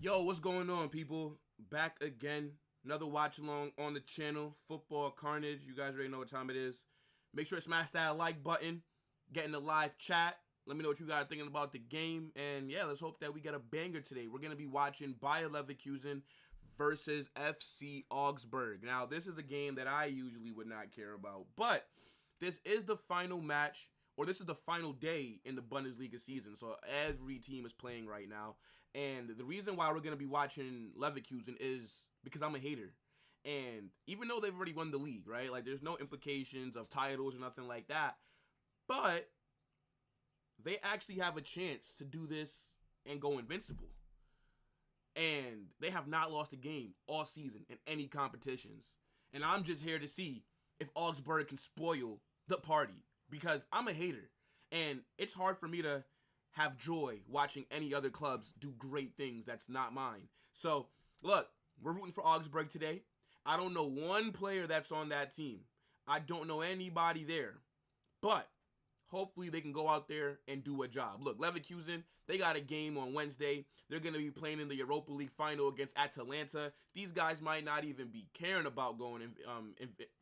Yo, what's going on, people? Back again. Another watch along on the channel. Football Carnage. You guys already know what time it is. Make sure to smash that like button. Get in the live chat. Let me know what you guys are thinking about the game. And yeah, let's hope that we get a banger today. We're going to be watching Bayer Leverkusen versus FC Augsburg. Now, this is a game that I usually would not care about. But this is the final match, or this is the final day in the Bundesliga season. So every team is playing right now. And the reason why we're going to be watching Leverkusen is because I'm a hater. And even though they've already won the league, right? Like, there's no implications of titles or nothing like that. But they actually have a chance to do this and go invincible. And they have not lost a game all season in any competitions. And I'm just here to see if Augsburg can spoil the party, because I'm a hater. And it's hard for me to have joy watching any other clubs do great things that's not mine. So, look, we're rooting for Augsburg today. I don't know one player that's on that team. I don't know anybody there. But hopefully they can go out there and do a job. Look, Leverkusen, they got a game on Wednesday. They're going to be playing in the Europa League final against Atalanta. These guys might not even be caring about going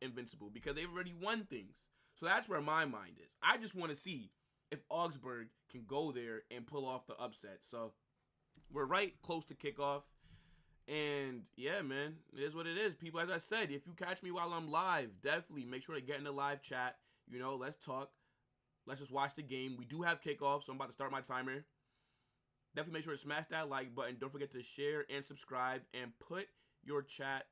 invincible because they've already won things. So that's where my mind is. I just want to see if Augsburg can go there and pull off the upset. So we're right close to kickoff. And yeah, man, it is what it is. People, as I said, if you catch me while I'm live, definitely make sure to get in the live chat. You know, let's talk. Let's just watch the game. We do have kickoff, so I'm about to start my timer. Definitely make sure to smash that like button. Don't forget to share and subscribe. And put your chats,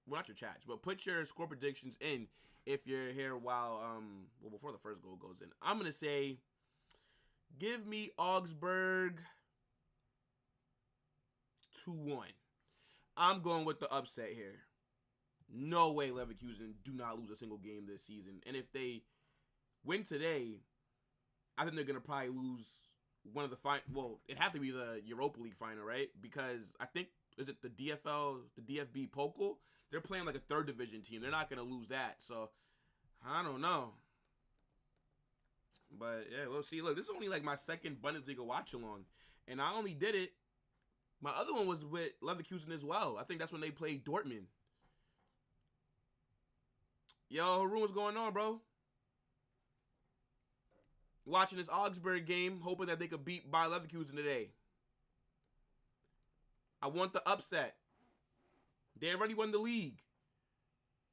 well, not your chats, but put your score predictions in if you're here while, well, before the first goal goes in. I'm going to say, give me Augsburg 2-1. I'm going with the upset here. No way Leverkusen do not lose a single game this season. And if they win today, I think they're going to probably lose one of the final. Well, it'd have to be the Europa League final, right? Because I think, is it the DFL, the DFB Pokal? They're playing like a third division team. They're not going to lose that. So, I don't know. But, yeah, we'll see. Look, this is only like my second Bundesliga watch-along. And I only did it. My other one was with Leverkusen as well. I think that's when they played Dortmund. Yo, Haroon, what's going on, bro? Watching this Augsburg game, hoping that they could beat Bayer Leverkusen today. I want the upset. They already won the league.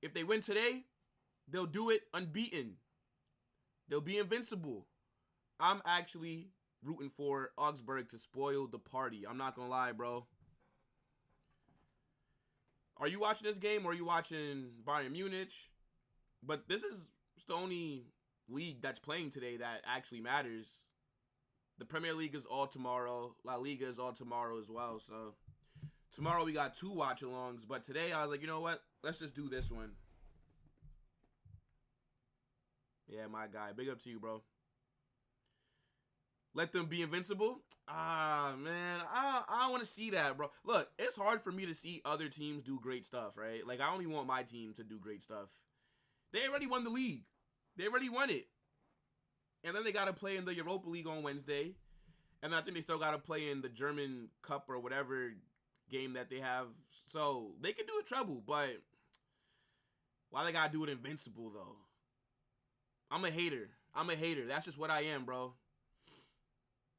If they win today, they'll do it unbeaten. They'll be invincible. I'm actually rooting for Augsburg to spoil the party. I'm not going to lie, bro. Are you watching this game or are you watching Bayern Munich? But this is the only league that's playing today that actually matters. The Premier League is all tomorrow. La Liga is all tomorrow as well. So tomorrow we got 2 watch-alongs. But today I was like, you know what? Let's just do this one. Yeah, my guy. Big up to you, bro. Let them be invincible? Ah, man. I don't want to see that, bro. Look, it's hard for me to see other teams do great stuff, right? Like, I only want my team to do great stuff. They already won the league. They already won it. And then they got to play in the Europa League on Wednesday. And I think they still got to play in the German Cup or whatever game that they have. So they can do a treble, but why they got to do it invincible, though? I'm a hater. I'm a hater. That's just what I am, bro.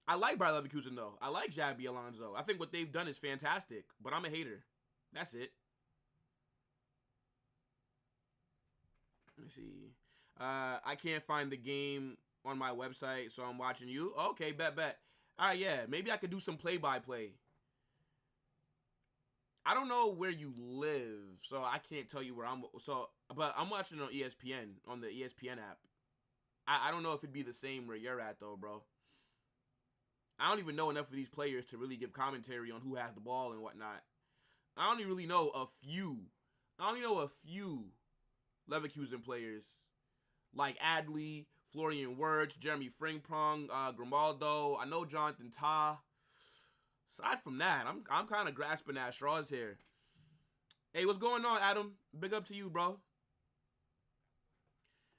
I like Bayer Leverkusen, though. I like Xabi Alonso. I think what they've done is fantastic, but I'm a hater. That's it. Let me see. I can't find the game on my website, so I'm watching you. Okay, bet. All right, yeah. Maybe I could do some play-by-play. I don't know where you live, so I can't tell you where I'm. So, but I'm watching on ESPN, on the ESPN app. I don't know if it'd be the same where you're at, though, bro. I don't even know enough of these players to really give commentary on who has the ball and whatnot. I only really know a few. I only know a few Leverkusen players like Adley, Florian Wirtz, Jeremy Frimpong, Grimaldo. I know Jonathan Tah. Aside from that, I'm kind of grasping at straws here. Hey, what's going on, Adam? Big up to you, bro.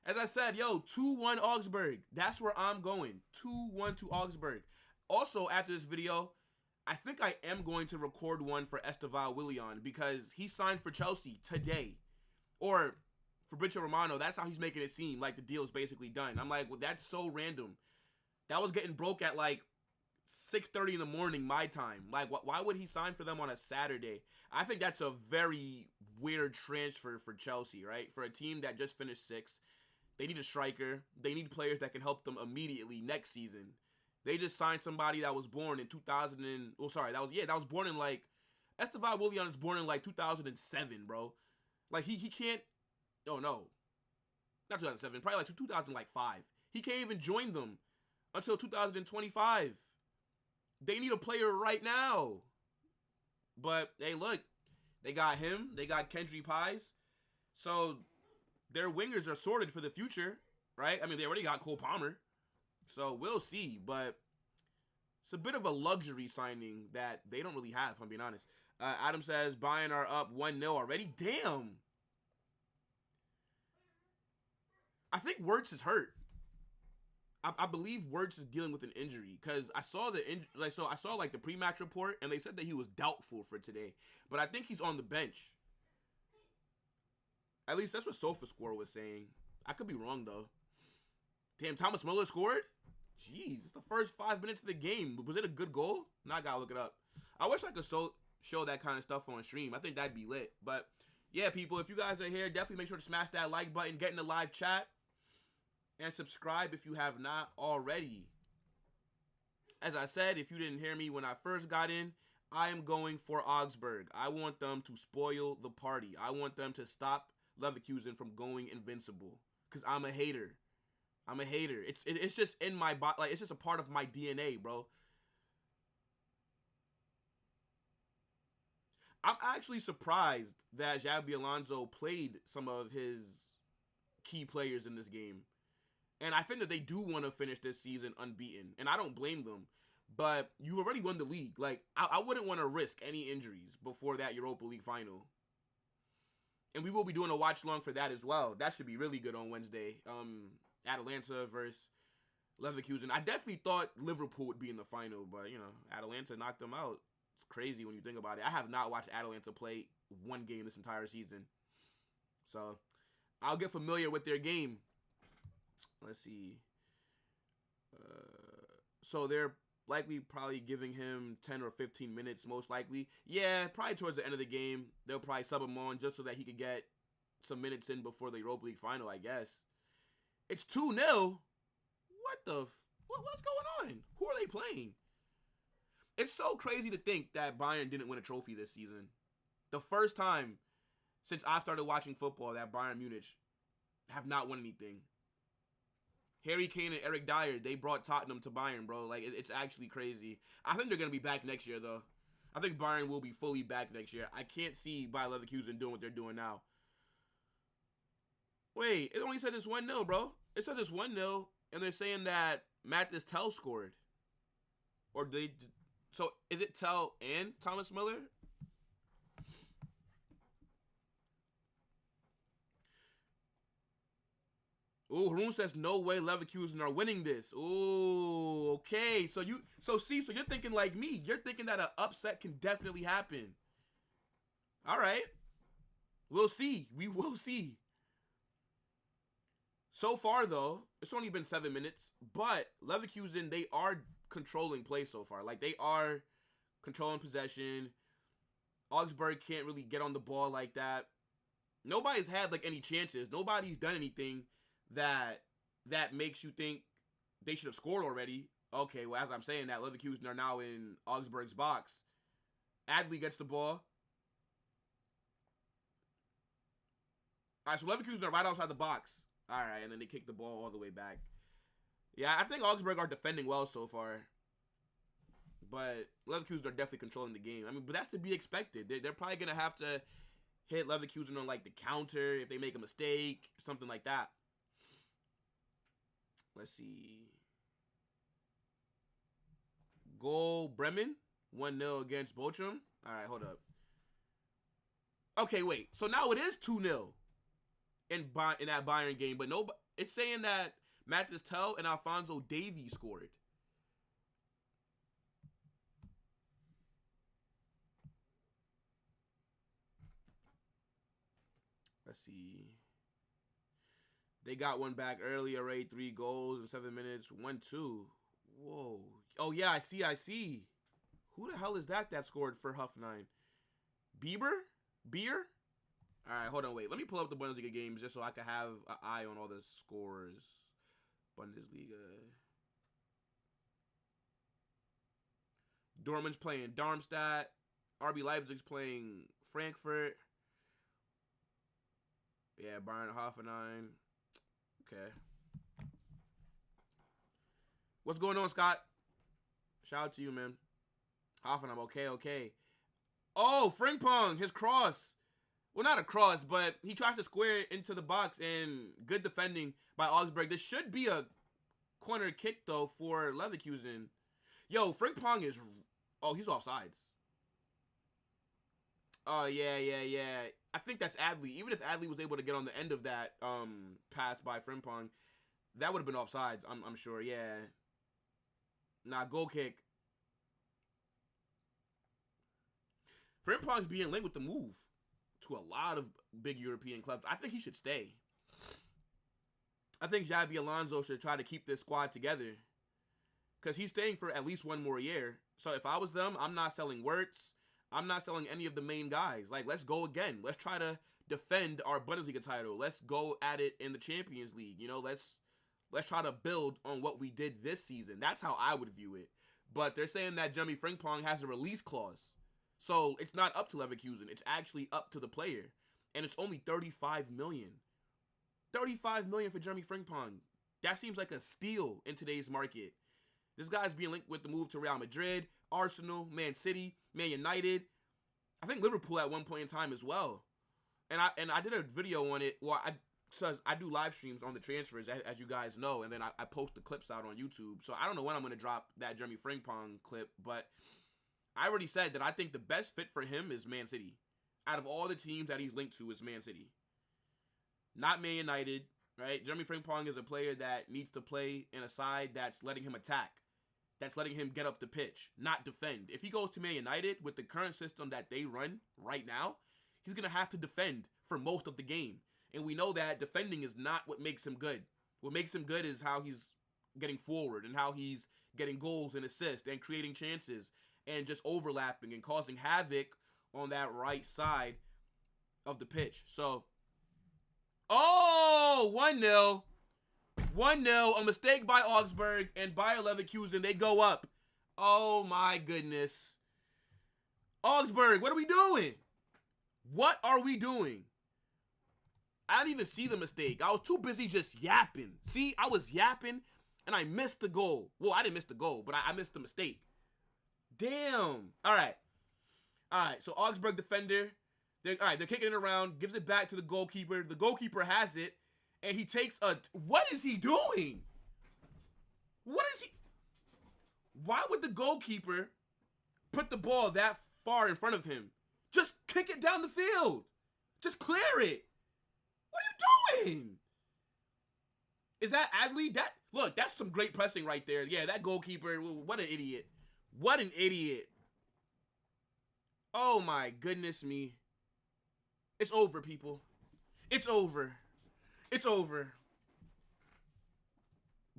As I said, yo, 2-1 Augsburg. That's where I'm going. 2-1 to Augsburg. Also, after this video, I think I am going to record one for Esteval Willian because he signed for Chelsea today. Or Fabrizio Romano, that's how he's making it seem like the deal's basically done. I'm like, well, that's so random. That was getting broke at like 6:30 in the morning my time. Like, why would he sign for them on a Saturday? I think that's a very weird transfer for Chelsea, right? For a team that just finished 6th, they need a striker. They need players that can help them immediately next season. They just signed somebody that was born in 2000 and, that was born in like, Esteval Willian is born in like 2007, bro. Like, he can't, oh no, not 2007, probably like 2005. He can't even join them until 2025. They need a player right now. But, hey, look, they got him. They got Kendry Pies. So, their wingers are sorted for the future, right? I mean, they already got Cole Palmer. So, we'll see. But it's a bit of a luxury signing that they don't really have, if I'm being honest. Adam says, Bayern are up 1-0 already. Damn. I think Wirtz is hurt. I believe Wirtz is dealing with an injury because I saw I saw like the pre-match report and they said that he was doubtful for today, but I think he's on the bench. At least that's what SofaScore was saying. I could be wrong though. Damn, Thomas Muller scored? Jeez, it's the first 5 minutes of the game. Was it a good goal? Now I gotta look it up. I wish I could show that kind of stuff on stream. I think that'd be lit. But yeah, people, if you guys are here, definitely make sure to smash that like button, get in the live chat. And subscribe if you have not already. As I said, if you didn't hear me when I first got in, I am going for Augsburg. I want them to spoil the party. I want them to stop Leverkusen from going invincible. Because I'm a hater. I'm a hater. It's just in my body. Like, it's just a part of my DNA, bro. I'm actually surprised that Xabi Alonso played some of his key players in this game. And I think that they do want to finish this season unbeaten. And I don't blame them. But you already won the league. Like, I wouldn't want to risk any injuries before that Europa League final. And we will be doing a watch-along for that as well. That should be really good on Wednesday. Atalanta versus Leverkusen. I definitely thought Liverpool would be in the final. But, you know, Atalanta knocked them out. It's crazy when you think about it. I have not watched Atalanta play one game this entire season. So, I'll get familiar with their game. Let's see. So they're likely probably giving him 10 or 15 minutes, most likely. Yeah, probably towards the end of the game. They'll probably sub him on just so that he could get some minutes in before the Europa League final, I guess. It's 2-0. What's going on? Who are they playing? It's so crazy to think that Bayern didn't win a trophy this season. The first time since I've started watching football that Bayern Munich have not won anything. Harry Kane and Eric Dyer, they brought Tottenham to Bayern, bro. Like, it's actually crazy. I think they're going to be back next year, though. I think Bayern will be fully back next year. I can't see Bayer Leverkusen doing what they're doing now. Wait, it only said it's 1-0, bro. It said it's 1-0, and they're saying that Mathis Tell scored. Or they... So, is it Tell and Thomas Muller? Ooh, Haroon says no way Leverkusen are winning this. Ooh, okay. So you're thinking like me. You're thinking that an upset can definitely happen. All right. We'll see. We will see. So far, though, it's only been 7 minutes, but Leverkusen, they are controlling play so far. Like, they are controlling possession. Augsburg can't really get on the ball like that. Nobody's had, like, any chances. Nobody's done anything that makes you think they should have scored already. Okay, well, as I'm saying that, Leverkusen are now in Augsburg's box. Adley gets the ball. All right, so Leverkusen are right outside the box. All right, and then they kick the ball all the way back. Yeah, I think Augsburg are defending well so far. But Leverkusen are definitely controlling the game. I mean, but that's to be expected. They're probably going to have to hit Leverkusen on, like, the counter if they make a mistake, something like that. Let's see. Goal Bremen. 1-0 against Bochum. All right, hold up. Okay, wait. So now it is 2-0 in that Bayern game. But no, it's saying that Mathis Tell and Alphonso Davies scored. Let's see. They got one back early already. 3 goals in 7 minutes. 1-2. Whoa. Oh, yeah, I see. Who the hell is that scored for Hoffenheim? Beer? All right, hold on, wait. Let me pull up the Bundesliga games just so I can have an eye on all the scores. Bundesliga. Dortmund's playing Darmstadt. RB Leipzig's playing Frankfurt. Yeah, Bayern Hoffenheim. Okay. What's going on, Scott? Shout out to you, man. Hoffenheim, okay. Oh, Frimpong, his cross. Well, not a cross, but he tries to square it into the box, and good defending by Augsburg. This should be a corner kick, though, for Leverkusen. Yo, Frimpong is... Oh, he's offsides. Oh, yeah. I think that's Adley. Even if Adley was able to get on the end of that pass by Frimpong, that would have been offsides, I'm sure, yeah. Nah, goal kick. Frimpong's being linked with the move to a lot of big European clubs. I think he should stay. I think Xabi Alonso should try to keep this squad together because he's staying for at least one more year. So if I was them, I'm not selling Wirtz. I'm not selling any of the main guys. Like, let's go again. Let's try to defend our Bundesliga title. Let's go at it in the Champions League. You know, let's try to build on what we did this season. That's how I would view it. But they're saying that Jeremy Frimpong has a release clause. So it's not up to Leverkusen. It's actually up to the player. And it's only $35 million. $35 million for Jeremy Frimpong. That seems like a steal in today's market. This guy's being linked with the move to Real Madrid, Arsenal, Man City, Man United. I think Liverpool at one point in time as well. And I did a video on it. Well, I do live streams on the transfers, as you guys know, and then I post the clips out on YouTube. So I don't know when I'm going to drop that Jeremy Frimpong clip, but I already said that I think the best fit for him is Man City. Out of all the teams that he's linked to is Man City. Not Man United, right? Jeremy Frimpong is a player that needs to play in a side that's letting him attack. That's letting him get up the pitch, not defend. If he goes to Man United with the current system that they run right now, he's going to have to defend for most of the game. And we know that defending is not what makes him good. What makes him good is how he's getting forward and how he's getting goals and assists and creating chances and just overlapping and causing havoc on that right side of the pitch. So, oh, 1-0. 1-0, a mistake by Augsburg, and Bayer Leverkusen, they go up. Oh, my goodness. Augsburg, what are we doing? What are we doing? I didn't even see the mistake. I was too busy just yapping. See, I was yapping, and I missed the goal. Well, I didn't miss the goal, but I missed the mistake. Damn. All right, so Augsburg defender. They're kicking it around, gives it back to the goalkeeper. The goalkeeper has it. And he takes a... What is he doing? Why would the goalkeeper put the ball that far in front of him? Just kick it down the field. Just clear it. What are you doing? Is that Adley? Look, that's some great pressing right there. Yeah, that goalkeeper, what an idiot. What an idiot. Oh, my goodness me. It's over, people. It's over. It's over.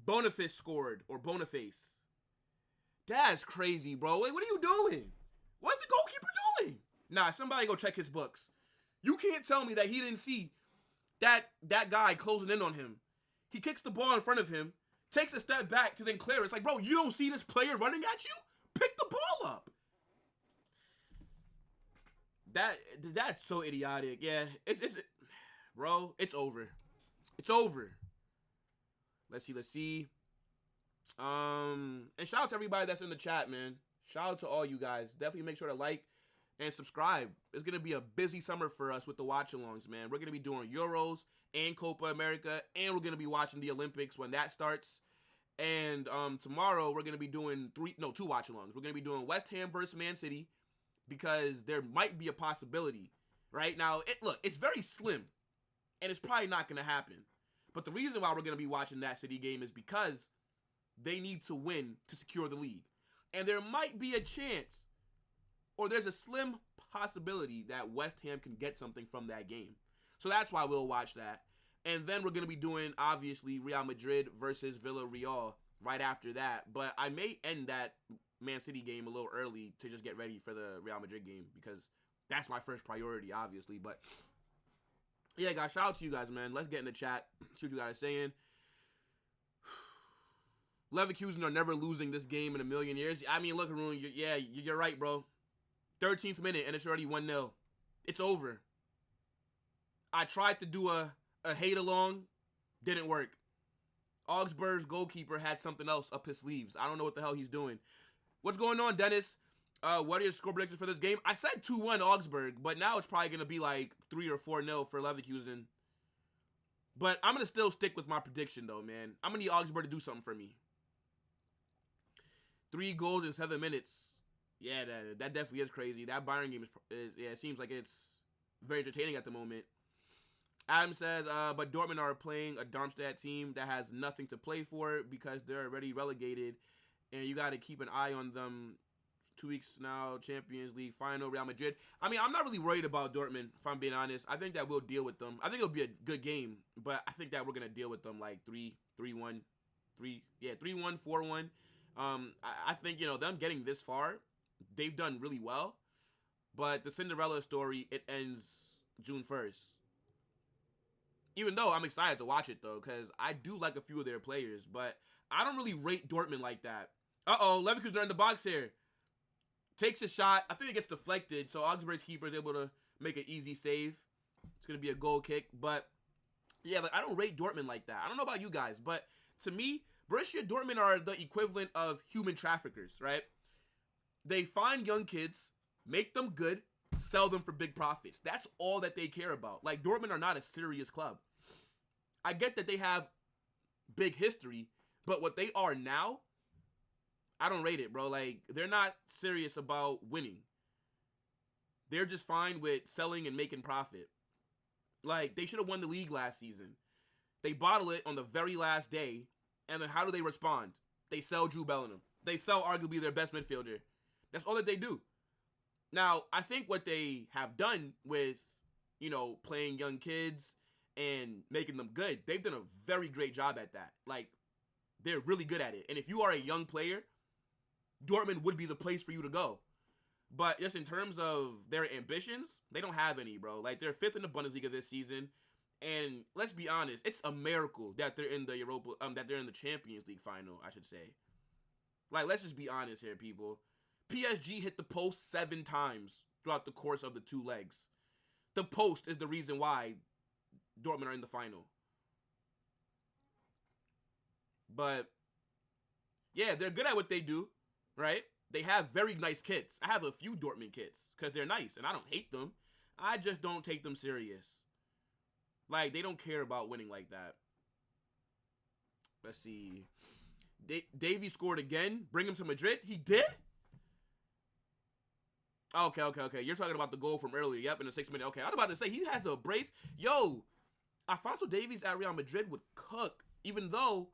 Boniface scored, or Boniface. That's crazy, bro. Wait, what are you doing? What's the goalkeeper doing? Nah, somebody go check his books. You can't tell me that he didn't see that guy closing in on him. He kicks the ball in front of him, takes a step back to then clear it. It's like, bro, you don't see this player running at you? Pick the ball up. That's so idiotic. Yeah, bro, it's over. It's over. Let's see. And shout out to everybody that's in the chat, man. Shout out to all you guys. Definitely make sure to like and subscribe. It's going to be a busy summer for us with the watch-alongs, man. We're going to be doing Euros and Copa America, and we're going to be watching the Olympics when that starts. And tomorrow we're going to be doing two watch-alongs. We're going to be doing West Ham versus Man City because there might be a possibility. Right now, it's very slim, and it's probably not going to happen. But the reason why we're going to be watching that City game is because they need to win to secure the lead. And there might be a chance, or there's a slim possibility that West Ham can get something from that game. So that's why we'll watch that. And then we're going to be doing, obviously, Real Madrid versus Villarreal right after that. But I may end that Man City game a little early to just get ready for the Real Madrid game because that's my first priority, obviously. But yeah, guys, shout out to you guys, man. Let's get in the chat, see what you guys are saying. Leverkusen are never losing this game in a million years. I mean, look, Arun, you're right, bro. 13th minute, and it's already 1-0. It's over. I tried to do a hate-along. Didn't work. Augsburg's goalkeeper had something else up his sleeves. I don't know what the hell he's doing. What's going on, Dennis? What are your score predictions for this game? I said 2-1 Augsburg, but now it's probably going to be like 3 or 4-0 for Leverkusen. But I'm going to still stick with my prediction, though, man. I'm going to need Augsburg to do something for me. 3 goals in 7 minutes. Yeah, that definitely is crazy. That Bayern game is it seems like it's very entertaining at the moment. Adam says, but Dortmund are playing a Darmstadt team that has nothing to play for because they're already relegated, and you got to keep an eye on them. 2 weeks now, Champions League final, Real Madrid. I mean, I'm not really worried about Dortmund, if I'm being honest. I think that we'll deal with them. I think it'll be a good game, but I think that we're going to deal with them like 3-1, 4-1. I think, them getting this far, they've done really well, but the Cinderella story, it ends June 1st. Even though I'm excited to watch it, though, because I do like a few of their players, but I don't really rate Dortmund like that. Uh-oh, Leverkusen are in the box here. Takes a shot. I think it gets deflected, so Augsburg's keeper is able to make an easy save. It's going to be a goal kick, but yeah, I don't rate Dortmund like that. I don't know about you guys, but to me, Borussia Dortmund are the equivalent of human traffickers, right? They find young kids, make them good, sell them for big profits. That's all that they care about. Like, Dortmund are not a serious club. I get that they have big history, but what they are now, I don't rate it, bro. Like, they're not serious about winning. They're just fine with selling and making profit. Like, they should have won the league last season. They bottle it on the very last day, and then how do they respond? They sell Jude Bellingham. They sell arguably their best midfielder. That's all that they do. Now, I think what they have done with, playing young kids and making them good, they've done a very great job at that. Like, they're really good at it. And if you are a young player, Dortmund would be the place for you to go. But just in terms of their ambitions, they don't have any, bro. Like, they're 5th in the Bundesliga this season. And let's be honest, it's a miracle that they're in the Champions League final, I should say. Like, let's just be honest here, people. PSG hit the post 7 times throughout the course of the 2 legs. The post is the reason why Dortmund are in the final. But, yeah, they're good at what they do, right? They have very nice kits. I have a few Dortmund kits because they're nice, and I don't hate them. I just don't take them serious. Like, they don't care about winning like that. Let's see. Davey scored again. Bring him to Madrid. He did? Okay. You're talking about the goal from earlier. Yep, in the 6th minute. Okay, I was about to say, he has a brace. Yo, Alphonso Davies at Real Madrid would cook. Even though,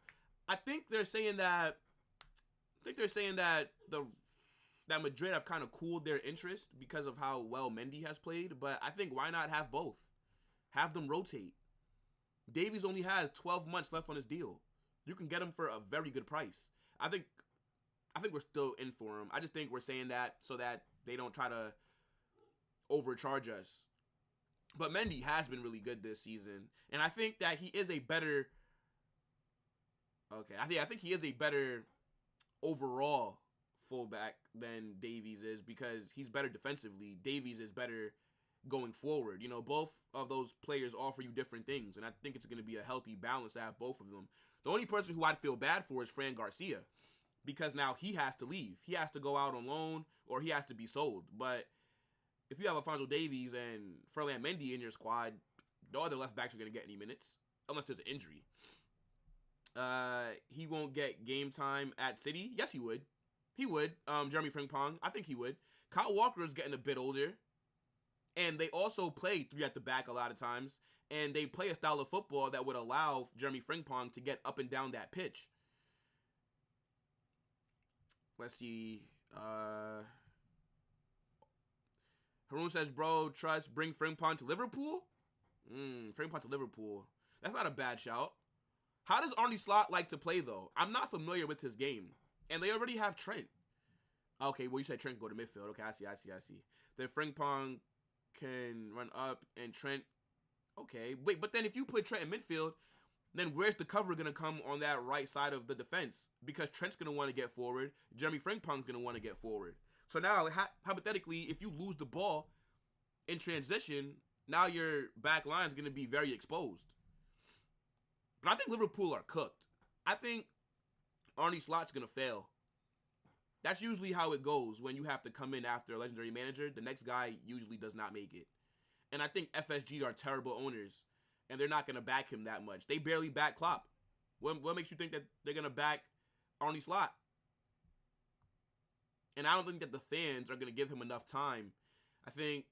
I think they're saying that that Madrid have kind of cooled their interest because of how well Mendy has played. But I think why not have both? Have them rotate. Davies only has 12 months left on his deal. You can get him for a very good price. I think we're still in for him. I just think we're saying that so that they don't try to overcharge us. But Mendy has been really good this season. And I think that he is a better... Okay, I think he is a better overall fullback than Davies is because he's better defensively. Davies is better going forward. Both of those players offer you different things, and I think it's going to be a healthy balance to have both of them. The only person who I'd feel bad for is Fran Garcia because now he has to leave. He has to go out on loan or he has to be sold. But if you have Alphonso Davies and Ferland Mendy in your squad, no other left backs are going to get any minutes unless there's an injury. He won't get game time at City. Yes, he would. He would. Jeremy Frimpong, I think he would. Kyle Walker is getting a bit older. And they also play 3 at the back a lot of times. And they play a style of football that would allow Jeremy Frimpong to get up and down that pitch. Let's see. Haroon says, bro, bring Frimpong to Liverpool? Frimpong to Liverpool. That's not a bad shout. How does Arne Slot like to play, though? I'm not familiar with his game. And they already have Trent. Okay, well, you said Trent go to midfield. Okay, I see. Then Frimpong can run up and Trent. Okay, wait, but then if you put Trent in midfield, then where's the cover going to come on that right side of the defense? Because Trent's going to want to get forward. Jeremy Frimpong's going to want to get forward. So now, hypothetically, if you lose the ball in transition, now your back line is going to be very exposed. But I think Liverpool are cooked. I think Arne Slot's going to fail. That's usually how it goes when you have to come in after a legendary manager. The next guy usually does not make it. And I think FSG are terrible owners, and they're not going to back him that much. They barely back Klopp. What makes you think that they're going to back Arne Slot? And I don't think that the fans are going to give him enough time. I think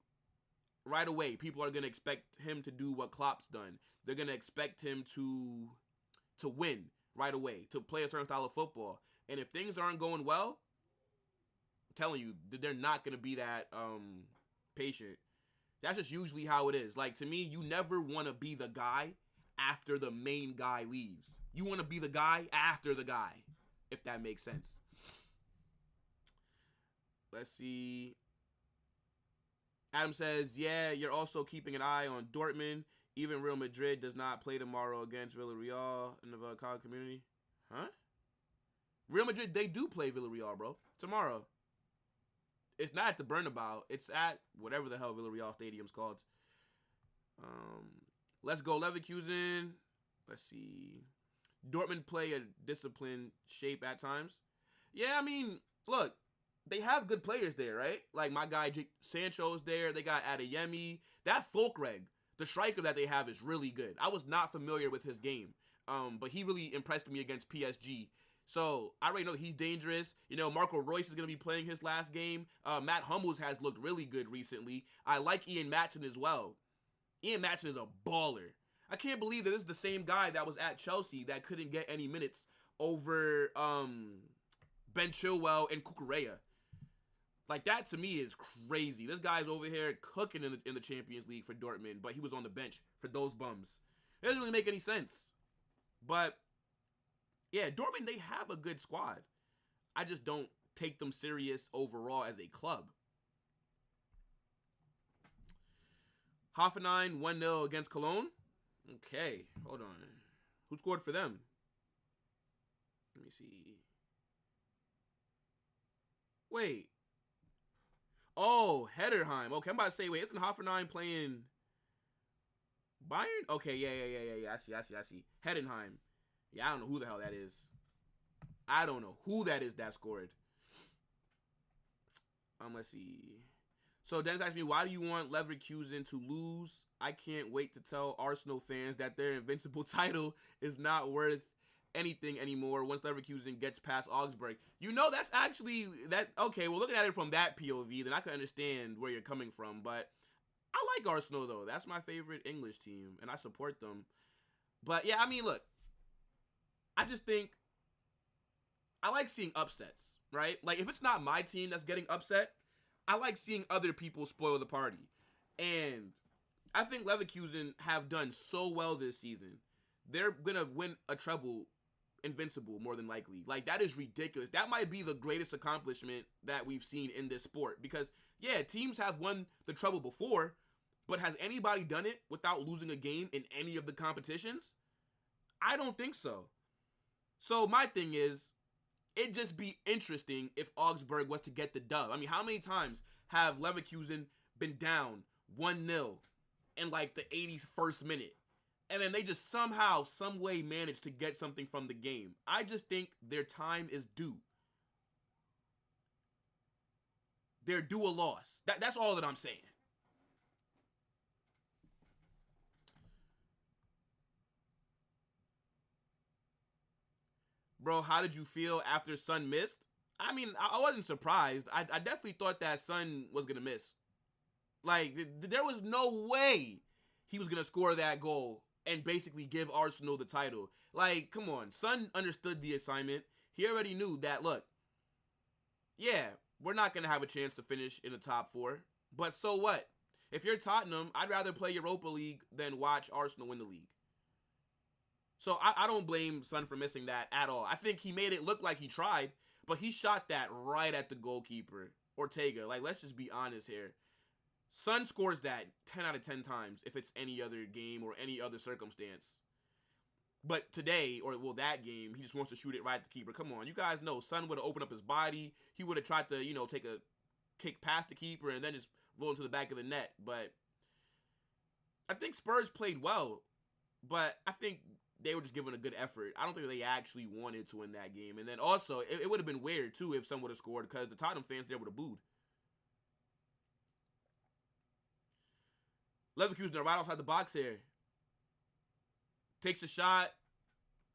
right away, people are going to expect him to do what Klopp's done. They're going to expect him to win right away, to play a certain style of football. And if things aren't going well, I'm telling you, they're not going to be that patient. That's just usually how it is. Like, to me, you never want to be the guy after the main guy leaves. You want to be the guy after the guy, if that makes sense. Let's see. Adam says, yeah, you're also keeping an eye on Dortmund. Even Real Madrid does not play tomorrow against Villarreal in the college community. Huh? Real Madrid, they do play Villarreal, bro. Tomorrow. It's not at the Bernabeu. It's at whatever the hell Villarreal Stadium's called. Let's go Leverkusen. Let's see. Dortmund play a disciplined shape at times. Yeah, I mean, look. They have good players there, right? Like my guy Sancho's there. They got Adeyemi. That Folkreg, the striker that they have, is really good. I was not familiar with his game, but he really impressed me against PSG. So I already know he's dangerous. You know, Marco Reus is going to be playing his last game. Matt Hummels has looked really good recently. I like Ian Matson as well. Ian Matson is a baller. I can't believe that this is the same guy that was at Chelsea that couldn't get any minutes over Ben Chilwell and Cucurella. Like, that to me is crazy. This guy's over here cooking in the Champions League for Dortmund, but he was on the bench for those bums. It doesn't really make any sense. But, yeah, Dortmund, they have a good squad. I just don't take them serious overall as a club. Hoffenheim 1-0 against Cologne. Okay, hold on. Who scored for them? Let me see. Wait. Oh, Hederheim. Okay, I'm about to say, wait, isn't Hoffenheim playing Bayern? Okay, yeah. I see. Heidenheim. Yeah, I don't know who the hell that is. I don't know who that is that scored. Let's see. So Dennis asked me, why do you want Leverkusen to lose? I can't wait to tell Arsenal fans that their invincible title is not worth anything anymore once Leverkusen gets past Augsburg. You know, that's actually that. Okay, well, looking at it from that POV, then I can understand where you're coming from. But I like Arsenal though. That's my favorite English team, and I support them. But yeah, I mean, look, I just think I like seeing upsets, right? Like, if it's not my team that's getting upset, I like seeing other people spoil the party. And I think Leverkusen have done so well this season. They're gonna win a treble. Invincible, more than likely. Like, that is ridiculous. That might be the greatest accomplishment that we've seen in this sport, because yeah, teams have won the treble before, but has anybody done it without losing a game in any of the competitions? I don't think so. So my thing is, it'd just be interesting if Augsburg was to get the dub. I mean, how many times have Leverkusen been down 1-0 in like the 81st minute? And then they just somehow, some way manage to get something from the game. I just think their time is due. They're due a loss. That's all that I'm saying. Bro, how did you feel after Son missed? I mean, I wasn't surprised. I definitely thought that Son was going to miss. Like, there was no way he was going to score that goal and basically give Arsenal the title. Like, come on. Son understood the assignment. He already knew that, look, yeah, we're not going to have a chance to finish in the top four, but so what? If you're Tottenham, I'd rather play Europa League than watch Arsenal win the league. So I don't blame Son for missing that at all. I think he made it look like he tried, but he shot that right at the goalkeeper, Ortega. Like, let's just be honest here. Son scores that 10 out of 10 times if it's any other game or any other circumstance. But today, or well, that game, he just wants to shoot it right at the keeper. Come on, you guys know Son would have opened up his body. He would have tried to, take a kick past the keeper and then just roll into the back of the net. But I think Spurs played well, but I think they were just giving a good effort. I don't think they actually wanted to win that game. And then also, it would have been weird, too, if Son would have scored because the Tottenham fans there would have booed. Leverkusen are right outside the box here. Takes a shot.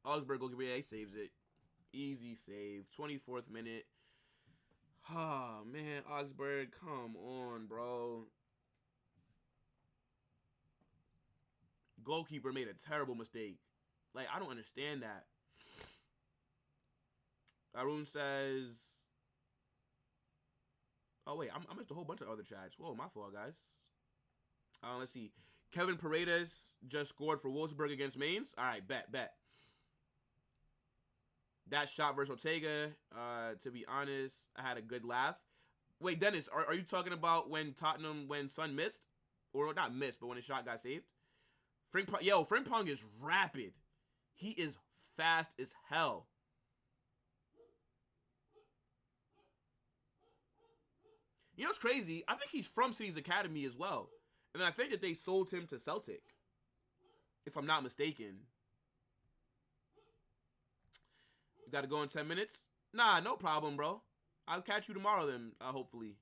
Augsburg goalkeeper, yeah, he saves it. Easy save. 24th minute. Oh, man, Augsburg, come on, bro. Goalkeeper made a terrible mistake. Like, I don't understand that. Arun says... Oh, wait, I missed a whole bunch of other chats. Whoa, my fault, guys. Let's see. Kevin Paredes just scored for Wolfsburg against Mainz. All right, bet. That shot versus Ortega, to be honest, I had a good laugh. Wait, Dennis, are you talking about when Son missed? Or not missed, but when his shot got saved? Frimpong is rapid. He is fast as hell. You know what's crazy? I think he's from City's Academy as well. And then I think that they sold him to Celtic, if I'm not mistaken. You got to go in 10 minutes? Nah, no problem, bro. I'll catch you tomorrow then, hopefully.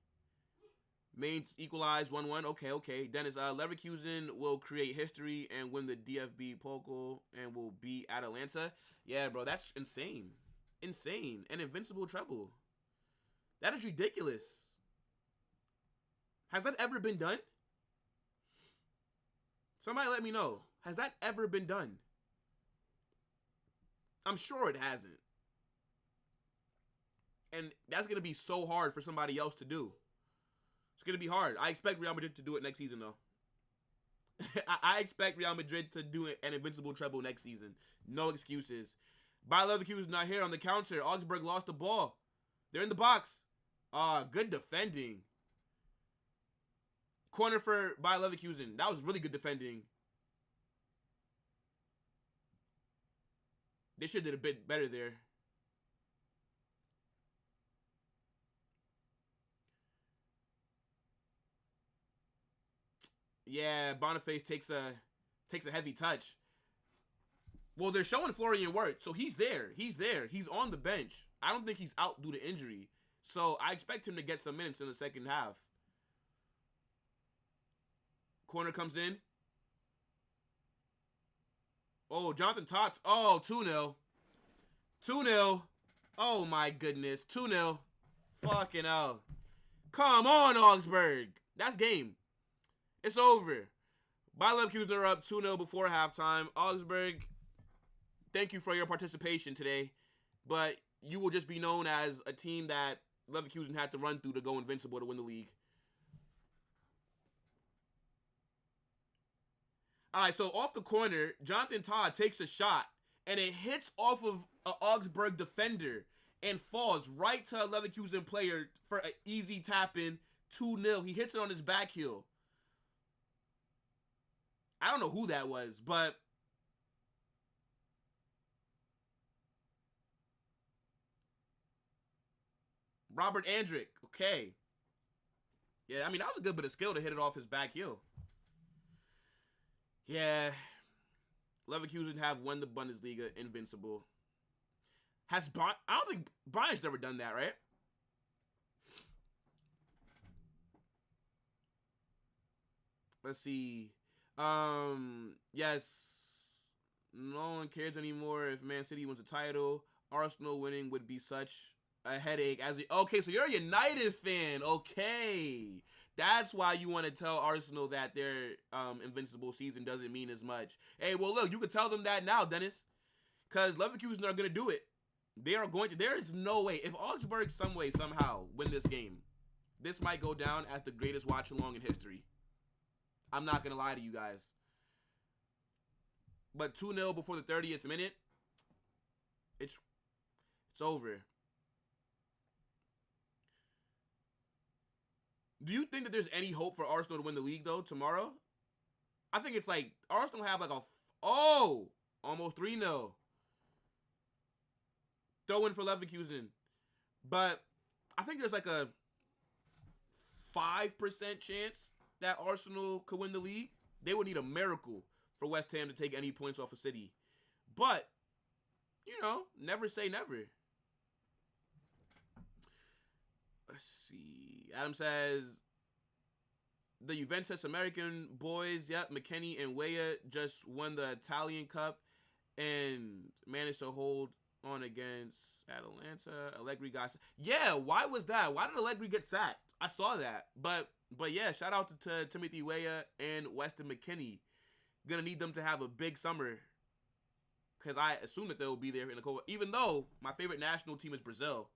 Mainz equalized 1-1. Okay. Dennis, Leverkusen will create history and win the DFB Pokal and will beat Atalanta. Yeah, bro, that's insane. Insane. An invincible treble. That is ridiculous. Has that ever been done? Somebody let me know. Has that ever been done? I'm sure it hasn't. And that's going to be so hard for somebody else to do. It's going to be hard. I expect Real Madrid to do it next season, though. I expect Real Madrid to do an invincible treble next season. No excuses. Bayer Leverkusen not here on the counter. Augsburg lost the ball. They're in the box. Good defending. Corner for Bayer Leverkusen. That was really good defending. They should have did a bit better there. Yeah, Boniface takes a heavy touch. Well, they're showing Florian Wirtz, so he's there. He's on the bench. I don't think he's out due to injury. So I expect him to get some minutes in the second half. Corner comes in. Oh, Jonathan Tots. Oh, 2-0. 2-0. Oh, my goodness. 2-0. Fucking hell. Come on, Augsburg. That's game. It's over. Bayer Leverkusen are up 2-0 before halftime. Augsburg, thank you for your participation today. But you will just be known as a team that Leverkusen had to run through to go invincible to win the league. All right, so off the corner, Jonathan Todd takes a shot, and it hits off of an Augsburg defender and falls right to a Leverkusen player for an easy tap-in, 2-0. He hits it on his back heel. I don't know who that was, but Robert Andrick. Okay. Yeah, I mean, that was a good bit of skill to hit it off his back heel. Yeah. Leverkusen have won the Bundesliga invincible. I don't think Bayern's never done that, right? Let's see. Yes. No one cares anymore if Man City wins a title. Arsenal winning would be such a headache. Okay, so you're a United fan. Okay. That's why you want to tell Arsenal that their invincible season doesn't mean as much. Hey, well, look, you could tell them that now, Dennis. Because Leverkusen are going to do it. They are going to. There is no way. If Augsburg somehow win this game, this might go down as the greatest watch-along in history. I'm not going to lie to you guys. But 2-0 before the 30th minute, it's over. Do you think that there's any hope for Arsenal to win the league, though, tomorrow? I think it's like Arsenal have like a... almost 3-0. Throw in for Leverkusen. But I think there's like a 5% chance that Arsenal could win the league. They would need a miracle for West Ham to take any points off of City. But, you know, never say never. Let's see. Adam says, the Juventus American boys, yep, McKennie and Weah just won the Italian Cup and managed to hold on against Atalanta. Allegri got... Yeah, why was that? Why did Allegri get sacked? I saw that. But yeah, shout out to Timothy Weah and Weston McKennie. Gonna need them to have a big summer, because I assume that they'll be there in the Copa. Even though my favorite national team is Brazil,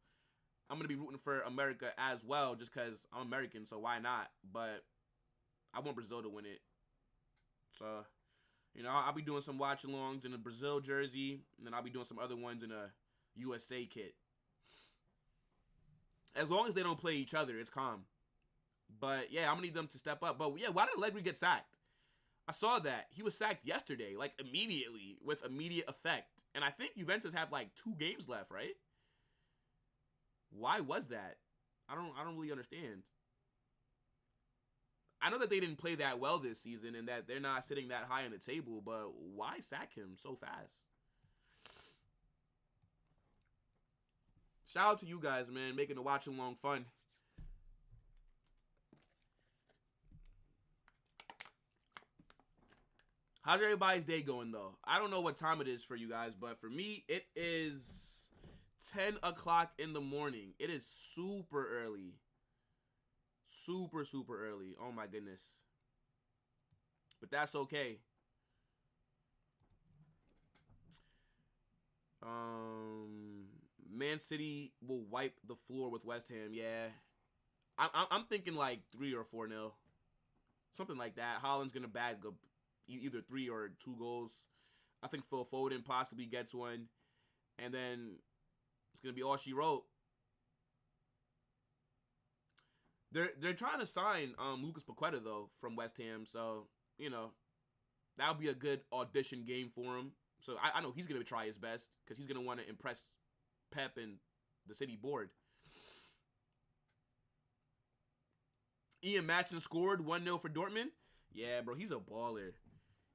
I'm going to be rooting for America as well, just because I'm American, so why not? But I want Brazil to win it. So, you know, I'll be doing some watch-alongs in a Brazil jersey, and then I'll be doing some other ones in a USA kit. As long as they don't play each other, it's calm. But, yeah, I'm going to need them to step up. But, yeah, why did Allegri get sacked? I saw that. He was sacked yesterday, like, immediately, with immediate effect. And I think Juventus have, like, 2 games left, right? Why was that? I don't really understand. I know that they didn't play that well this season and that they're not sitting that high on the table, but why sack him so fast? Shout out to you guys, man, making the watch-along fun. How's everybody's day going, though? I don't know what time it is for you guys, but for me, it is 10 o'clock in the morning. It is super early. Super, super early. Oh, my goodness. But that's okay. Man City will wipe the floor with West Ham. Yeah. I'm thinking like 3 or 4-0. Something like that. Haaland's going to bag either 3 or 2 goals. I think Phil Foden possibly gets one. And then it's going to be all she wrote. They're trying to sign Lucas Paqueta, though, from West Ham. So, you know, that'll be a good audition game for him. So I know he's going to try his best because he's going to want to impress Pep and the City board. Ian Matson scored 1-0 for Dortmund. Yeah, bro, he's a baller.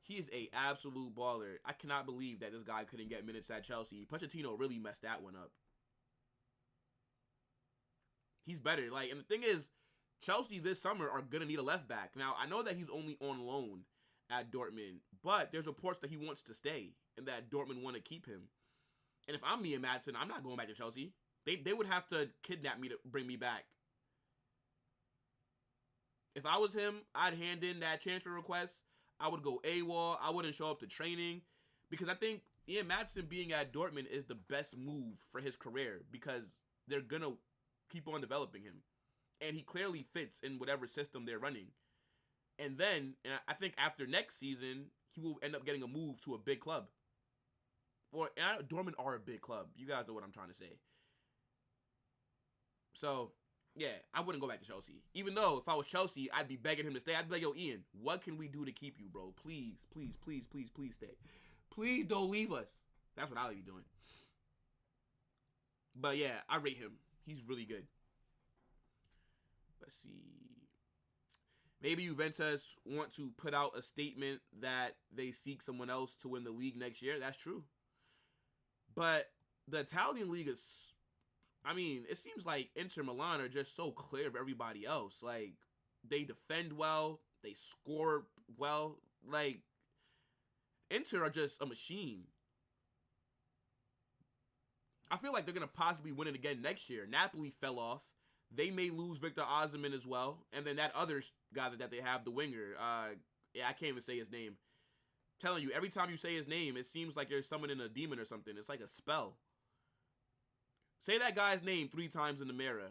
He is a absolute baller. I cannot believe that this guy couldn't get minutes at Chelsea. Pochettino really messed that one up. He's better. Like, and the thing is, Chelsea this summer are going to need a left back. Now, I know that he's only on loan at Dortmund, but there's reports that he wants to stay and that Dortmund want to keep him. And if I'm Ian Matson, I'm not going back to Chelsea. They would have to kidnap me to bring me back. If I was him, I'd hand in that transfer request. I would go AWOL. I wouldn't show up to training because I think Ian Matson being at Dortmund is the best move for his career because they're going to keep on developing him. And he clearly fits in whatever system they're running. And then, and I think after next season, he will end up getting a move to a big club. Dortmund are a big club. You guys know what I'm trying to say. So, yeah, I wouldn't go back to Chelsea. Even though if I was Chelsea, I'd be begging him to stay. I'd be like, yo, Ian, what can we do to keep you, bro? Please, please, please, please, please stay. Please don't leave us. That's what I would be doing. But, yeah, I rate him. He's really good. Let's see. Maybe Juventus want to put out a statement that they seek someone else to win the league next year. That's true. But the Italian league is, I mean, it seems like Inter Milan are just so clear of everybody else. Like, they defend well. They score well. Like, Inter are just a machine. I feel like they're going to possibly win it again next year. Napoli fell off. They may lose Victor Osimhen as well. And then that other guy that they have, the winger. Yeah, I can't even say his name. Telling you, every time you say his name, it seems like you're summoning a demon or something. It's like a spell. Say that guy's name 3 times in the mirror.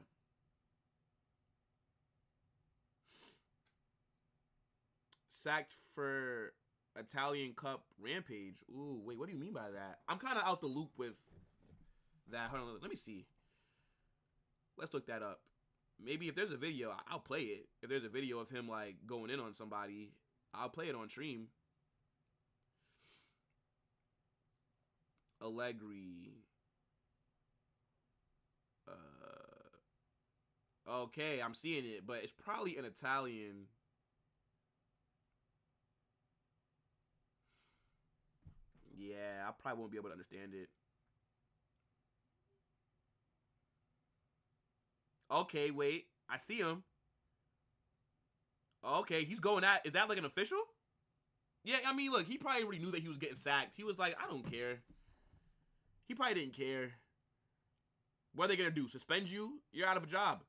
sacked for Italian Cup rampage. Ooh, wait, what do you mean by that? I'm kind of out the loop with that. Hold on, let me see. Let's look that up. Maybe if there's a video, I'll play it. If there's a video of him like going in on somebody, I'll play it on stream. Allegri. Okay, I'm seeing it, but it's probably an Italian. Yeah, I probably won't be able to understand it. Okay, wait. I see him. Okay, he's going at. Is that like an official? Yeah, I mean, look, he probably already knew that he was getting sacked. He was like, I don't care. He probably didn't care. What are they going to do? Suspend you? You're out of a job.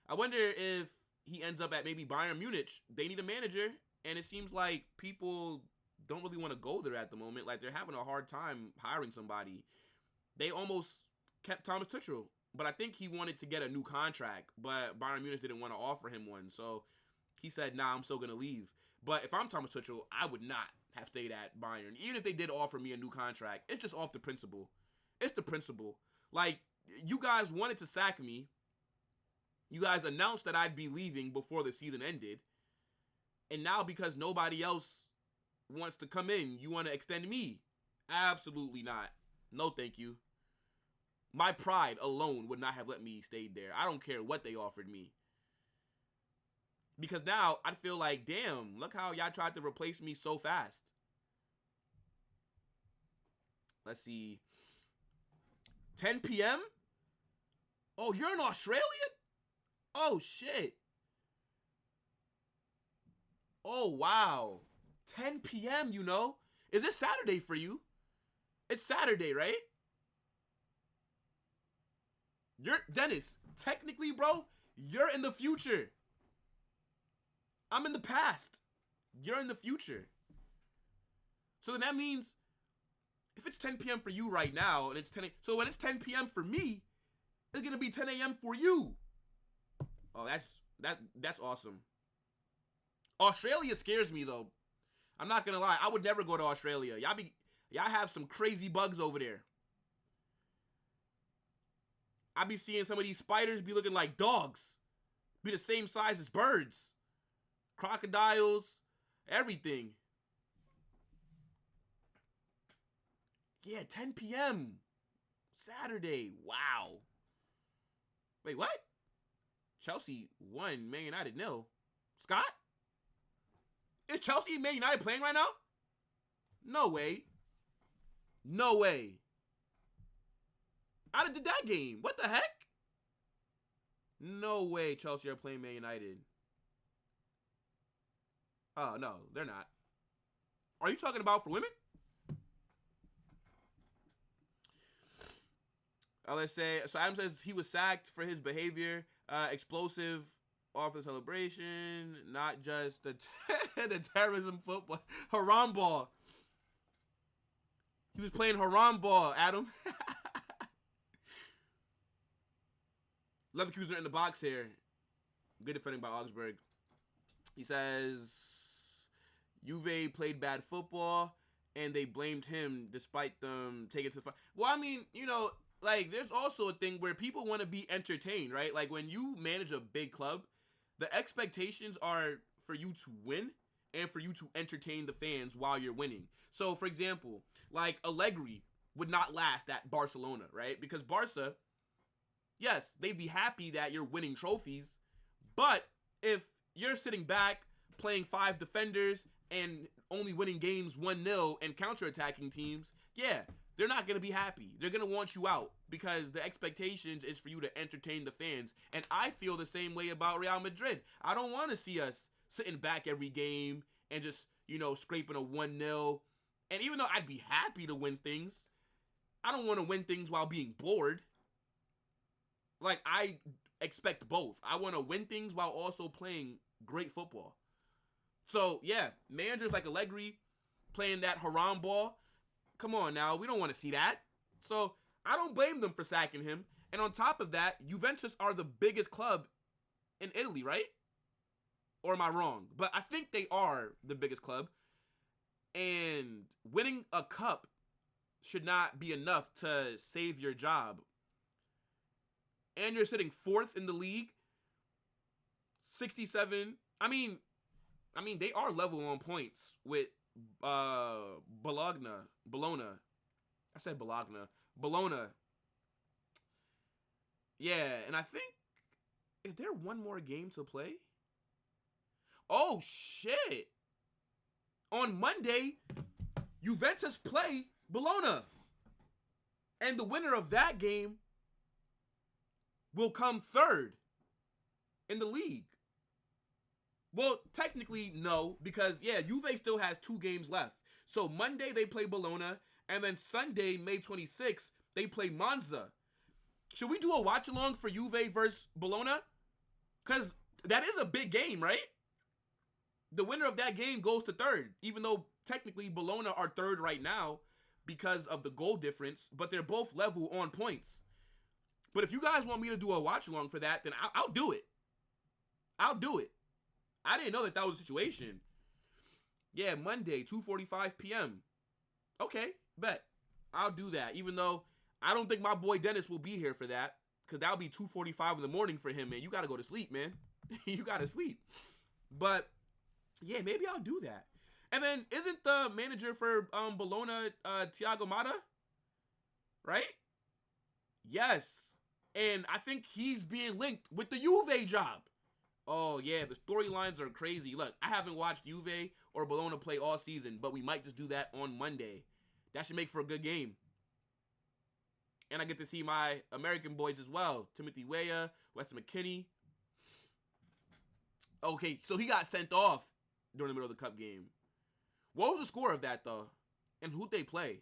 I wonder if he ends up at maybe Bayern Munich. They need a manager, and it seems like people don't really want to go there at the moment. Like, they're having a hard time hiring somebody. They almost kept Thomas Tuchel, but I think he wanted to get a new contract, but Bayern Munich didn't want to offer him one, so he said, nah, I'm still going to leave. But if I'm Thomas Tuchel, I would not have stayed at Bayern. Even if they did offer me a new contract, it's just off the principle. It's the principle. Like, you guys wanted to sack me. You guys announced that I'd be leaving before the season ended. And now because nobody else wants to come in, you want to extend me? Absolutely not. No, thank you. My pride alone would not have let me stay there. I don't care what they offered me. Because now I feel like, damn, look how y'all tried to replace me so fast. Let's see. 10 p.m.? Oh, you're in Australia? Oh, shit. Oh, wow. 10 p.m., you know? Is it Saturday for you? It's Saturday, right? Dennis, technically, bro, you're in the future. I'm in the past. You're in the future. So then that means if it's 10 p.m. for you right now, and it's 10 a.m. So when it's 10 p.m. for me, it's going to be 10 a.m. for you. Oh, that's awesome. Australia scares me, though. I'm not going to lie. I would never go to Australia. Y'all have some crazy bugs over there. I be seeing some of these spiders be looking like dogs. Be the same size as birds. Crocodiles. Everything. Yeah, 10 p.m. Saturday. Wow. Wait, what? Chelsea won. Man United nil. Scott? Is Chelsea and Man United playing right now? No way. No way. I did that game. What the heck? No way Chelsea are playing Man United. Oh, no, they're not. Are you talking about for women? Let's say, so Adam says he was sacked for his behavior. Explosive off the celebration. Not just the terrorism football. Haram ball. He was playing haram ball, Adam. Leverkusen in the box here. Good defending by Augsburg. He says, Juve played bad football, and they blamed him despite them taking it to the final. Well, I mean, you know, like, there's also a thing where people want to be entertained, right? Like, when you manage a big club, the expectations are for you to win and for you to entertain the fans while you're winning. So, for example, like, Allegri would not last at Barcelona, right? Because Barca, yes, they'd be happy that you're winning trophies, but if you're sitting back playing 5 defenders and only winning games 1-0 and counterattacking teams, yeah, they're not going to be happy. They're going to want you out because the expectations is for you to entertain the fans. And I feel the same way about Real Madrid. I don't want to see us sitting back every game and just, you know, scraping a 1-0. And even though I'd be happy to win things, I don't want to win things while being bored. Like, I expect both. I want to win things while also playing great football. So, yeah, managers like Allegri playing that haram ball, come on now, we don't want to see that. So, I don't blame them for sacking him. And on top of that, Juventus are the biggest club in Italy, right? Or am I wrong? But I think they are the biggest club. And winning a cup should not be enough to save your job. And you're sitting 4th in the league. 67. I mean, they are level on points with Bologna. I said Bologna. Bologna. Yeah, and I think, is there one more game to play? Oh, shit. On Monday, Juventus play Bologna. And the winner of that game will come 3rd in the league. Well, technically, no, because, yeah, Juve still has 2 games left. So Monday, they play Bologna, and then Sunday, May 26th, they play Monza. Should we do a watch-along for Juve versus Bologna? Because that is a big game, right? The winner of that game goes to 3rd, even though technically Bologna are 3rd right now because of the goal difference, but they're both level on points. But if you guys want me to do a watch-along for that, then I'll do it. I'll do it. I didn't know that was the situation. Yeah, Monday, 2:45 p.m. Okay, bet. I'll do that, even though I don't think my boy Dennis will be here for that, because that'll be 2:45 in the morning for him, man. You got to go to sleep, man. You got to sleep. But, yeah, maybe I'll do that. And then, isn't the manager for Bologna Thiago Motta? Right? Yes. And I think he's being linked with the Juve job. Oh, yeah, the storylines are crazy. Look, I haven't watched Juve or Bologna play all season, but we might just do that on Monday. That should make for a good game. And I get to see my American boys as well. Timothy Weah, Weston McKennie. Okay, so he got sent off during the middle of the cup game. What was the score of that, though? And who'd they play?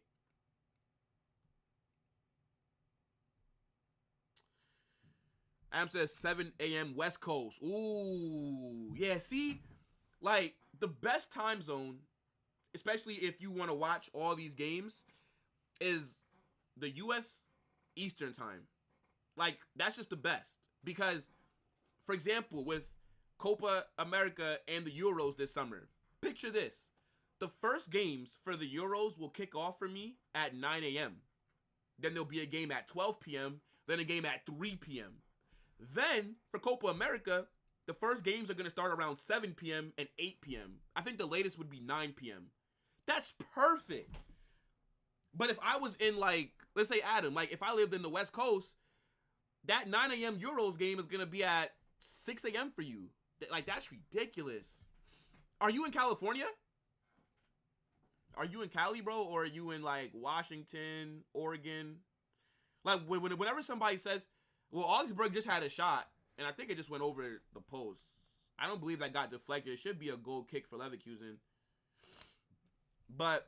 Adam says 7 a.m. West Coast. Ooh. Yeah, see? Like, the best time zone, especially if you want to watch all these games, is the U.S. Eastern time. Like, that's just the best. Because, for example, with Copa America and the Euros this summer, picture this. The first games for the Euros will kick off for me at 9 a.m. Then there'll be a game at 12 p.m., then a game at 3 p.m. Then, for Copa America, the first games are going to start around 7 p.m. and 8 p.m. I think the latest would be 9 p.m. That's perfect. But if I was in, like, let's say Adam, like, if I lived in the West Coast, that 9 a.m. Euros game is going to be at 6 a.m. for you. Like, that's ridiculous. Are you in California? Are you in Cali, bro? Or are you in, like, Washington, Oregon? Like, whenever somebody says, well, Augsburg just had a shot, and I think it just went over the post. I don't believe that got deflected. It should be a goal kick for Leverkusen. But,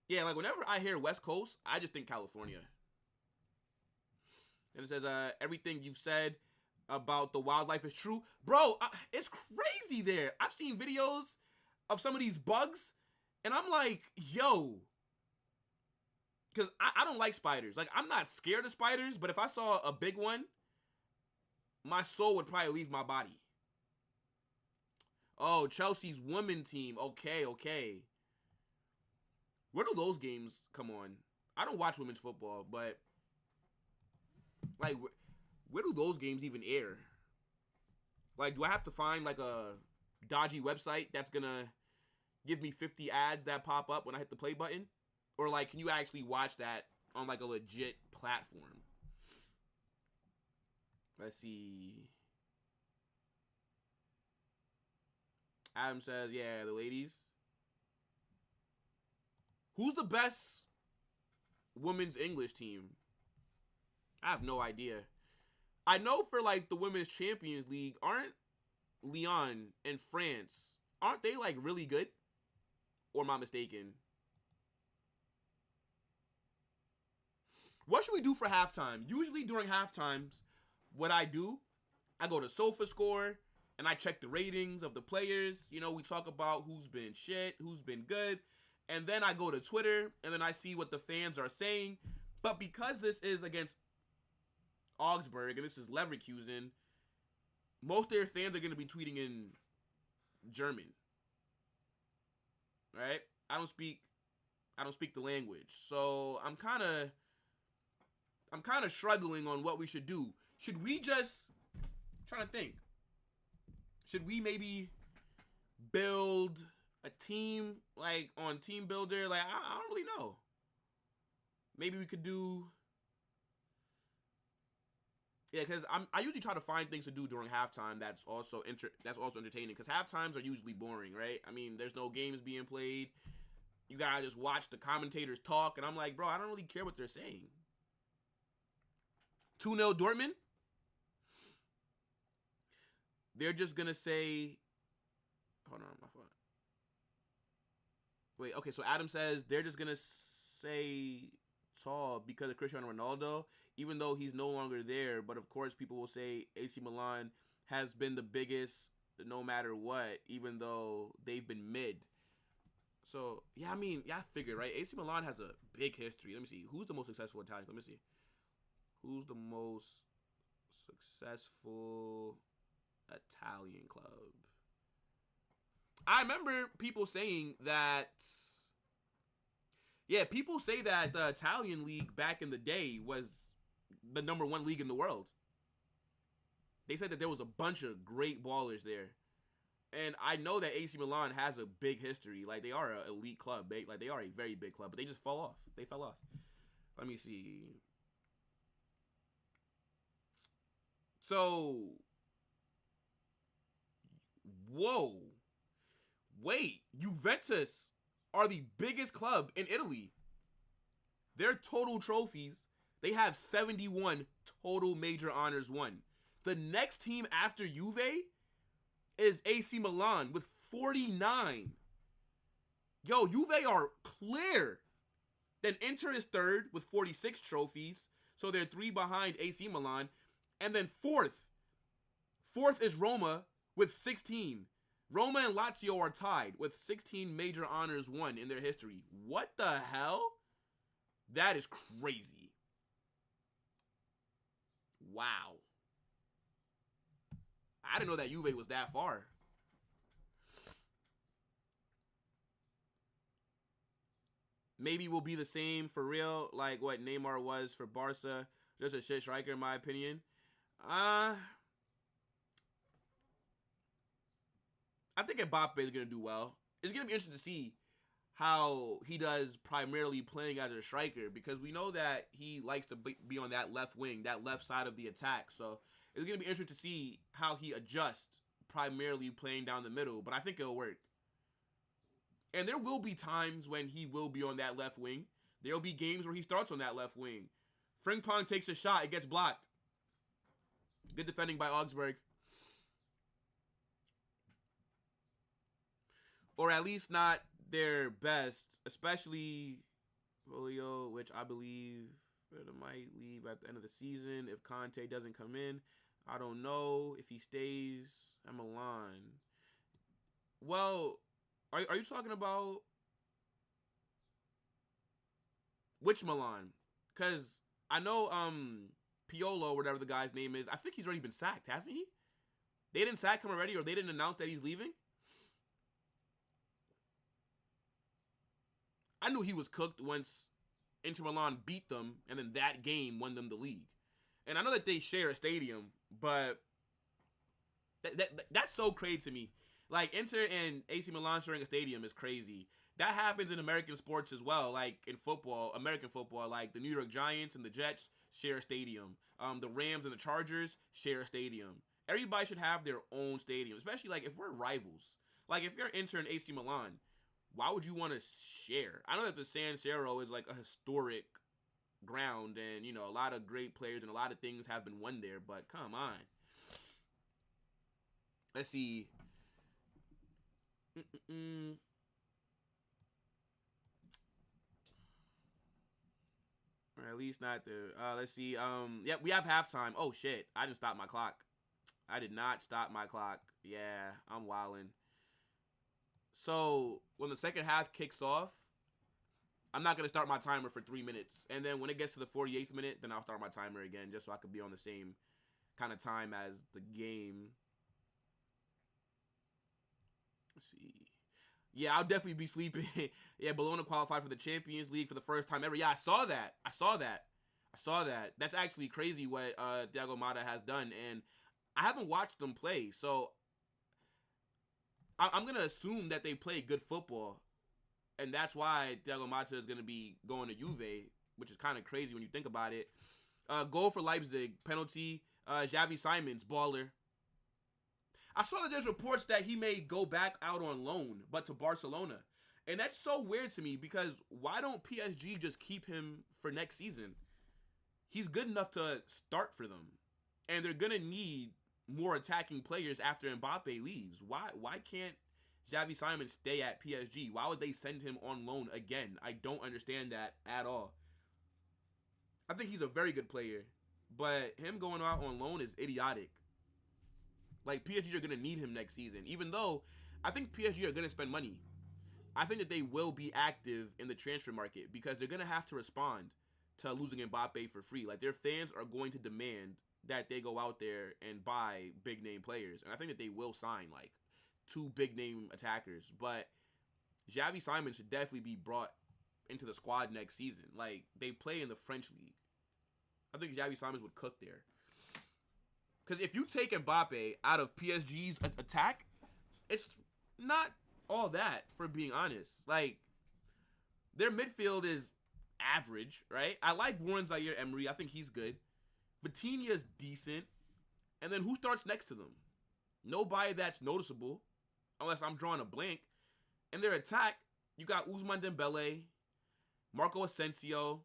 yeah, like, whenever I hear West Coast, I just think California. And it says, everything you've said about the wildlife is true. Bro, it's crazy there. I've seen videos of some of these bugs, and I'm like, yo. Because I don't like spiders. Like, I'm not scared of spiders, but if I saw a big one, my soul would probably leave my body. Oh, Chelsea's women team. Okay, okay. Where do those games come on? I don't watch women's football, but, like, where do those games even air? Like, do I have to find, like, a dodgy website that's going to give me 50 ads that pop up when I hit the play button? Or, like, can you actually watch that on, like, a legit platform? Let's see. Adam says, yeah, the ladies. Who's the best women's English team? I have no idea. I know for, like, the Women's Champions League, aren't Lyon and France, aren't they, like, really good? Or am I mistaken? What should we do for halftime? Usually during halftimes, what I do, I go to SofaScore, and I check the ratings of the players. You know, we talk about who's been shit, who's been good. And then I go to Twitter, and then I see what the fans are saying. But because this is against Augsburg, and this is Leverkusen, most of their fans are going to be tweeting in German. Right? I don't speak the language. So I'm kind of struggling on what we should do. Should we just trying to think. Should we maybe build a team like on Team Builder? Like I don't really know. Maybe we could do. Yeah, because I usually try to find things to do during halftime that's also entertaining. Because halftimes are usually boring, right? I mean, there's no games being played. You gotta just watch the commentators talk, and I'm like, bro, I don't really care what they're saying. 2-0 Dortmund. They're just gonna say, hold on, my fault. Wait, okay, so Adam says they're just gonna say tall because of Cristiano Ronaldo, even though he's no longer there. But of course, people will say AC Milan has been the biggest no matter what, even though they've been mid. So, yeah, I mean, yeah, I figured, right? AC Milan has a big history. Let me see. Who's the most successful Italian? Let me see. Who's the most successful Italian club? I remember people saying that, yeah, people say that the Italian league back in the day was the #1 league in the world. They said that there was a bunch of great ballers there. And I know that AC Milan has a big history. Like, they are an elite club. They are a very big club. But they just fall off. They fell off. Let me see. So, whoa. Wait. Juventus are the biggest club in Italy. Their total trophies, they have 71 total major honors won. The next team after Juve is AC Milan with 49. Yo, Juve are clear. Then Inter is third with 46 trophies. So they're 3 behind AC Milan. And then fourth is Roma with 16. Roma and Lazio are tied with 16 major honors won in their history. What the hell? That is crazy. Wow. I didn't know that Juve was that far. Maybe we'll be the same for real, like what Neymar was for Barca. Just a shit striker, in my opinion. I think Mbappe is going to do well. It's going to be interesting to see how he does primarily playing as a striker, because we know that he likes to be on that left wing, that left side of the attack. So it's going to be interesting to see how he adjusts primarily playing down the middle, but I think it'll work. And there will be times when he will be on that left wing. There will be games where he starts on that left wing. Frimpong takes a shot. It gets blocked. Good defending by Augsburg. Or at least not their best, especially Julio, which I believe might leave at the end of the season if Conte doesn't come in. I don't know if he stays at Milan. Well, are you talking about which Milan? Because I know Piolo, whatever the guy's name is, I think he's already been sacked, hasn't he? They didn't sack him already, or they didn't announce that he's leaving? I knew he was cooked once Inter Milan beat them, and then that game won them the league. And I know that they share a stadium, but that's so crazy to me. Like, Inter and AC Milan sharing a stadium is crazy. That happens in American sports as well. Like, in football, American football, like the New York Giants and the Jets share a stadium. The Rams and the Chargers share a stadium. Everybody should have their own stadium, especially, like, if we're rivals. Like, if you're Inter and AC Milan, why would you want to share? I know that the San Siro is, like, a historic ground, and, you know, a lot of great players and a lot of things have been won there, but come on. Let's see. Or at least not the, let's see. Yeah, we have halftime. Oh, shit. I didn't stop my clock. I did not stop my clock. Yeah, I'm wildin'. So, when the second half kicks off, I'm not going to start my timer for 3 minutes. And then when it gets to the 48th minute, then I'll start my timer again, just so I could be on the same kind of time as the game. Let's see. Yeah, I'll definitely be sleeping. Yeah, Bologna qualified for the Champions League for the first time ever. Yeah, I saw that. That's actually crazy what Thiago Motta has done, and I haven't watched them play, so I'm gonna assume that they play good football, and that's why Thiago Motta is gonna be going to Juve, which is kind of crazy when you think about it. Goal for Leipzig, penalty. Xavi Simons, baller. I saw that there's reports that he may go back out on loan, but to Barcelona. And that's so weird to me because why don't PSG just keep him for next season? He's good enough to start for them. And they're going to need more attacking players after Mbappe leaves. Why can't Xavi Simons stay at PSG? Why would they send him on loan again? I don't understand that at all. I think he's a very good player, but him going out on loan is idiotic. Like, PSG are going to need him next season, even though I think PSG are going to spend money. I think that they will be active in the transfer market because they're going to have to respond to losing Mbappe for free. Like, their fans are going to demand that they go out there and buy big-name players. And I think that they will sign, like, 2 big-name attackers. But Xavi Simons should definitely be brought into the squad next season. Like, they play in the French league. I think Xavi Simons would cook there. Because if you take Mbappe out of PSG's attack, it's not all that, for being honest. Like, their midfield is average, right? I like Warren Zaire-Emery. I think he's good. Vitinha's decent. And then who starts next to them? Nobody that's noticeable, unless I'm drawing a blank. In their attack, you got Ousmane Dembele, Marco Asensio.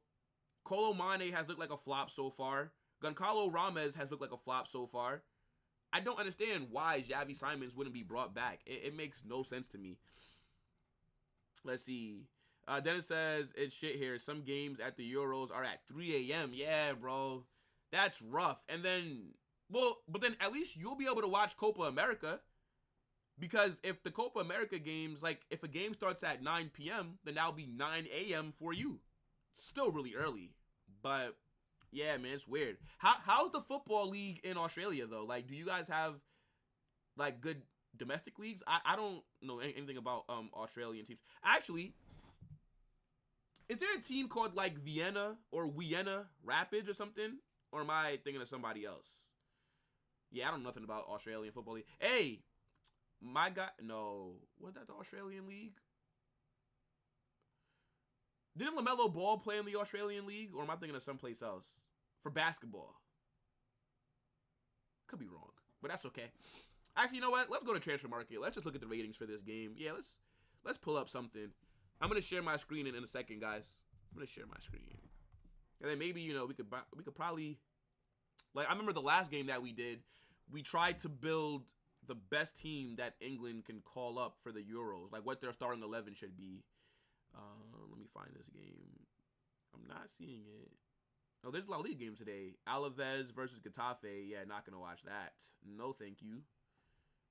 Kolo Mane has looked like a flop so far. Goncalo Ramos has looked like a flop so far. I don't understand why Xavi Simons wouldn't be brought back. It makes no sense to me. Let's see. Dennis says, it's shit here. Some games at the Euros are at 3 a.m. Yeah, bro. That's rough. And then, well, but then at least you'll be able to watch Copa America. Because if the Copa America games, like, if a game starts at 9 p.m., then that'll be 9 a.m. for you. Still really early. But yeah, man, it's weird. How's the football league in Australia, though? Like, do you guys have, like, good domestic leagues? I don't know anything about Australian teams. Actually, is there a team called, like, Vienna or Vienna Rapids or something? Or am I thinking of somebody else? Yeah, I don't know nothing about Australian football league. Hey, my guy, no. Was that the Australian league? Didn't LaMelo Ball play in the Australian league? Or am I thinking of someplace else? For basketball. Could be wrong. But that's okay. Actually, you know what? Let's go to transfer market. Let's just look at the ratings for this game. Yeah, let's pull up something. I'm going to share my screen in a second, guys. I'm going to share my screen. And then maybe, you know, we could probably... Like, I remember the last game that we did. We tried to build the best team that England can call up for the Euros. Like, what their starting 11 should be. Let me find this game. I'm not seeing it. Oh, there's a La Liga game today. Alaves versus Getafe. Yeah, not going to watch that. No, thank you.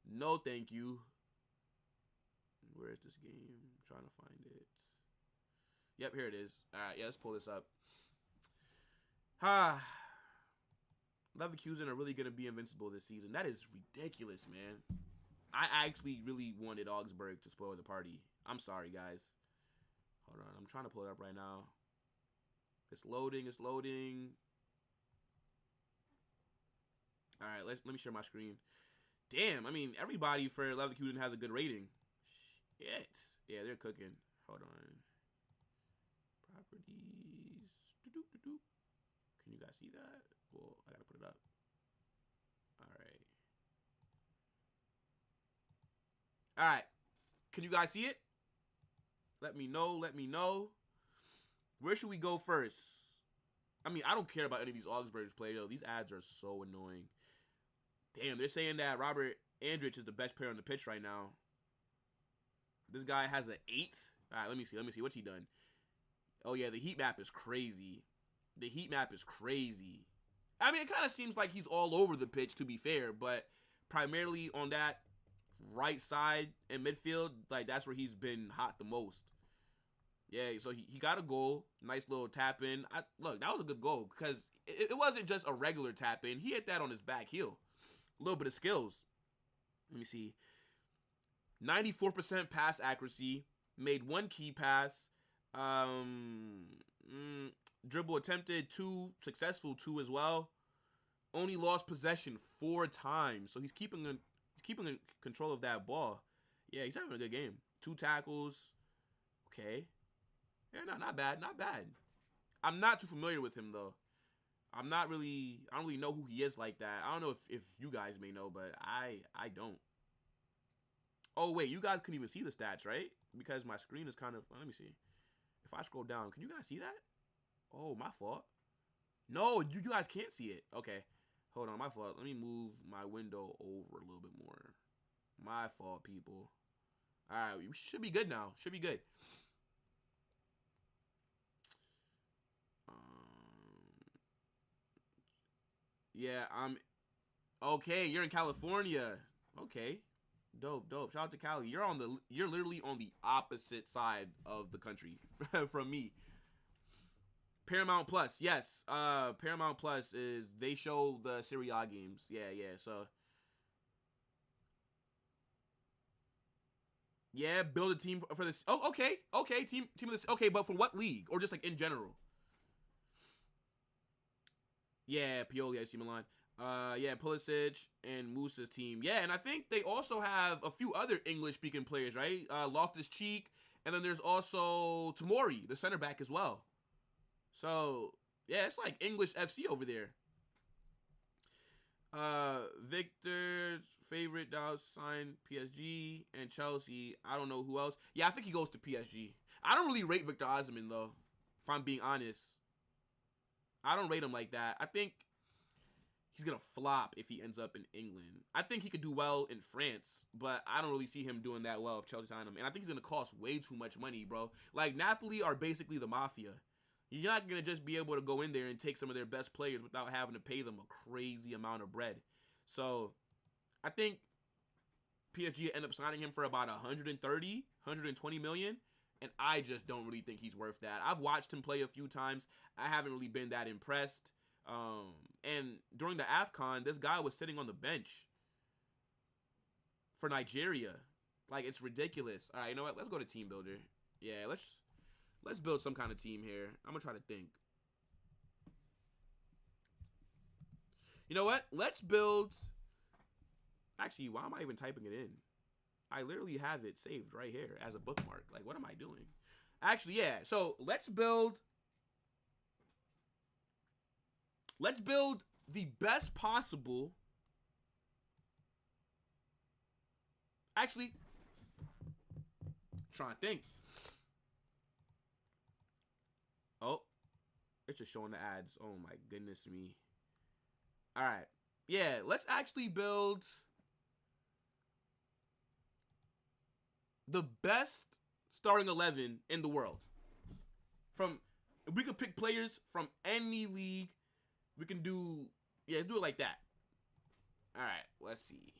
No, thank you. Where is this game? I'm trying to find it. Yep, here it is. All right, yeah, let's pull this up. Leverkusen are really going to be invincible this season. That is ridiculous, man. I actually really wanted Augsburg to spoil the party. I'm sorry, guys. Hold on, I'm trying to pull it up right now. It's loading, it's loading. All right, let me share my screen. Damn, I mean, everybody for Leverkusen has a good rating. Shit. Yeah, they're cooking. Hold on. Properties. Can you guys see that? Well, I gotta put it up. All right. All right. Can you guys see it? Let me know. Let me know. Where should we go first? I mean, I don't care about any of these Augsburg players, though. These ads are so annoying. Damn, they're saying that Robert Andrich is the best player on the pitch right now. This guy has an 8. All right, let me see. Let me see. What's he done? Oh, yeah, the heat map is crazy. The heat map is crazy. I mean, it kind of seems like he's all over the pitch, to be fair, but primarily on that right side in midfield, like, that's where he's been hot the most. Yeah, so he got a goal. Nice little tap in. Look, that was a good goal because it wasn't just a regular tap in. He hit that on his back heel. A little bit of skills. Let me see. 94% pass accuracy, made 1 key pass, dribble attempted 2, successful 2 as well. Only lost possession 4 times, so he's keeping control of that ball. Yeah, he's having a good game. 2 tackles. Okay. Yeah, not bad. I'm not too familiar with him though. I don't really know who he is like that. I don't know if you guys may know, but I don't. Oh wait, you guys couldn't even see the stats, right? Because my screen is kind of, let me see. If I scroll down, can you guys see that? Oh, my fault. No, you guys can't see it. Okay. Hold on, my fault. Let me move my window over a little bit more. My fault, people. All right, we should be good now. Should be good. Yeah, okay. You're in California. Okay, dope. Shout out to Cali. You're literally on the opposite side of the country from me. Paramount Plus, yes. Paramount Plus is they show the Serie A games. Yeah. So, yeah, build a team for this. Oh, okay. Team of this. Okay, but for what league or just like in general? Yeah, Pioli, AC Milan. Yeah, Pulisic and Musa's team. Yeah, and I think they also have a few other English-speaking players, right? Loftus-Cheek, and then there's also Tomori, the center back as well. So, yeah, it's like English FC over there. Victor's favorite Dallas signed PSG and Chelsea. I don't know who else. Yeah, I think he goes to PSG. I don't really rate Victor Osimhen, though, if I'm being honest. I don't rate him like that. I think he's going to flop if he ends up in England. I think he could do well in France, but I don't really see him doing that well if Chelsea sign him. And I think he's going to cost way too much money, bro. Like, Napoli are basically the mafia. You're not going to just be able to go in there and take some of their best players without having to pay them a crazy amount of bread. So, I think PSG end up signing him for about 130, 120 million. And I just don't really think he's worth that. I've watched him play a few times. I haven't really been that impressed. And during the AFCON, this guy was sitting on the bench for Nigeria. Like, it's ridiculous. All right, you know what? Let's go to Team Builder. Yeah, let's build some kind of team here. I'm going to try to think. You know what? Let's build... Actually, why am I even typing it in? I literally have it saved right here as a bookmark. Like, what am I doing? Actually, yeah. So, let's build the best possible... Actually, trying to think. Oh, it's just showing the ads. Oh my goodness me. All right. Yeah, let's actually build the best starting 11 in the world. We could pick players from any league. We can do it like that. All right, let's see.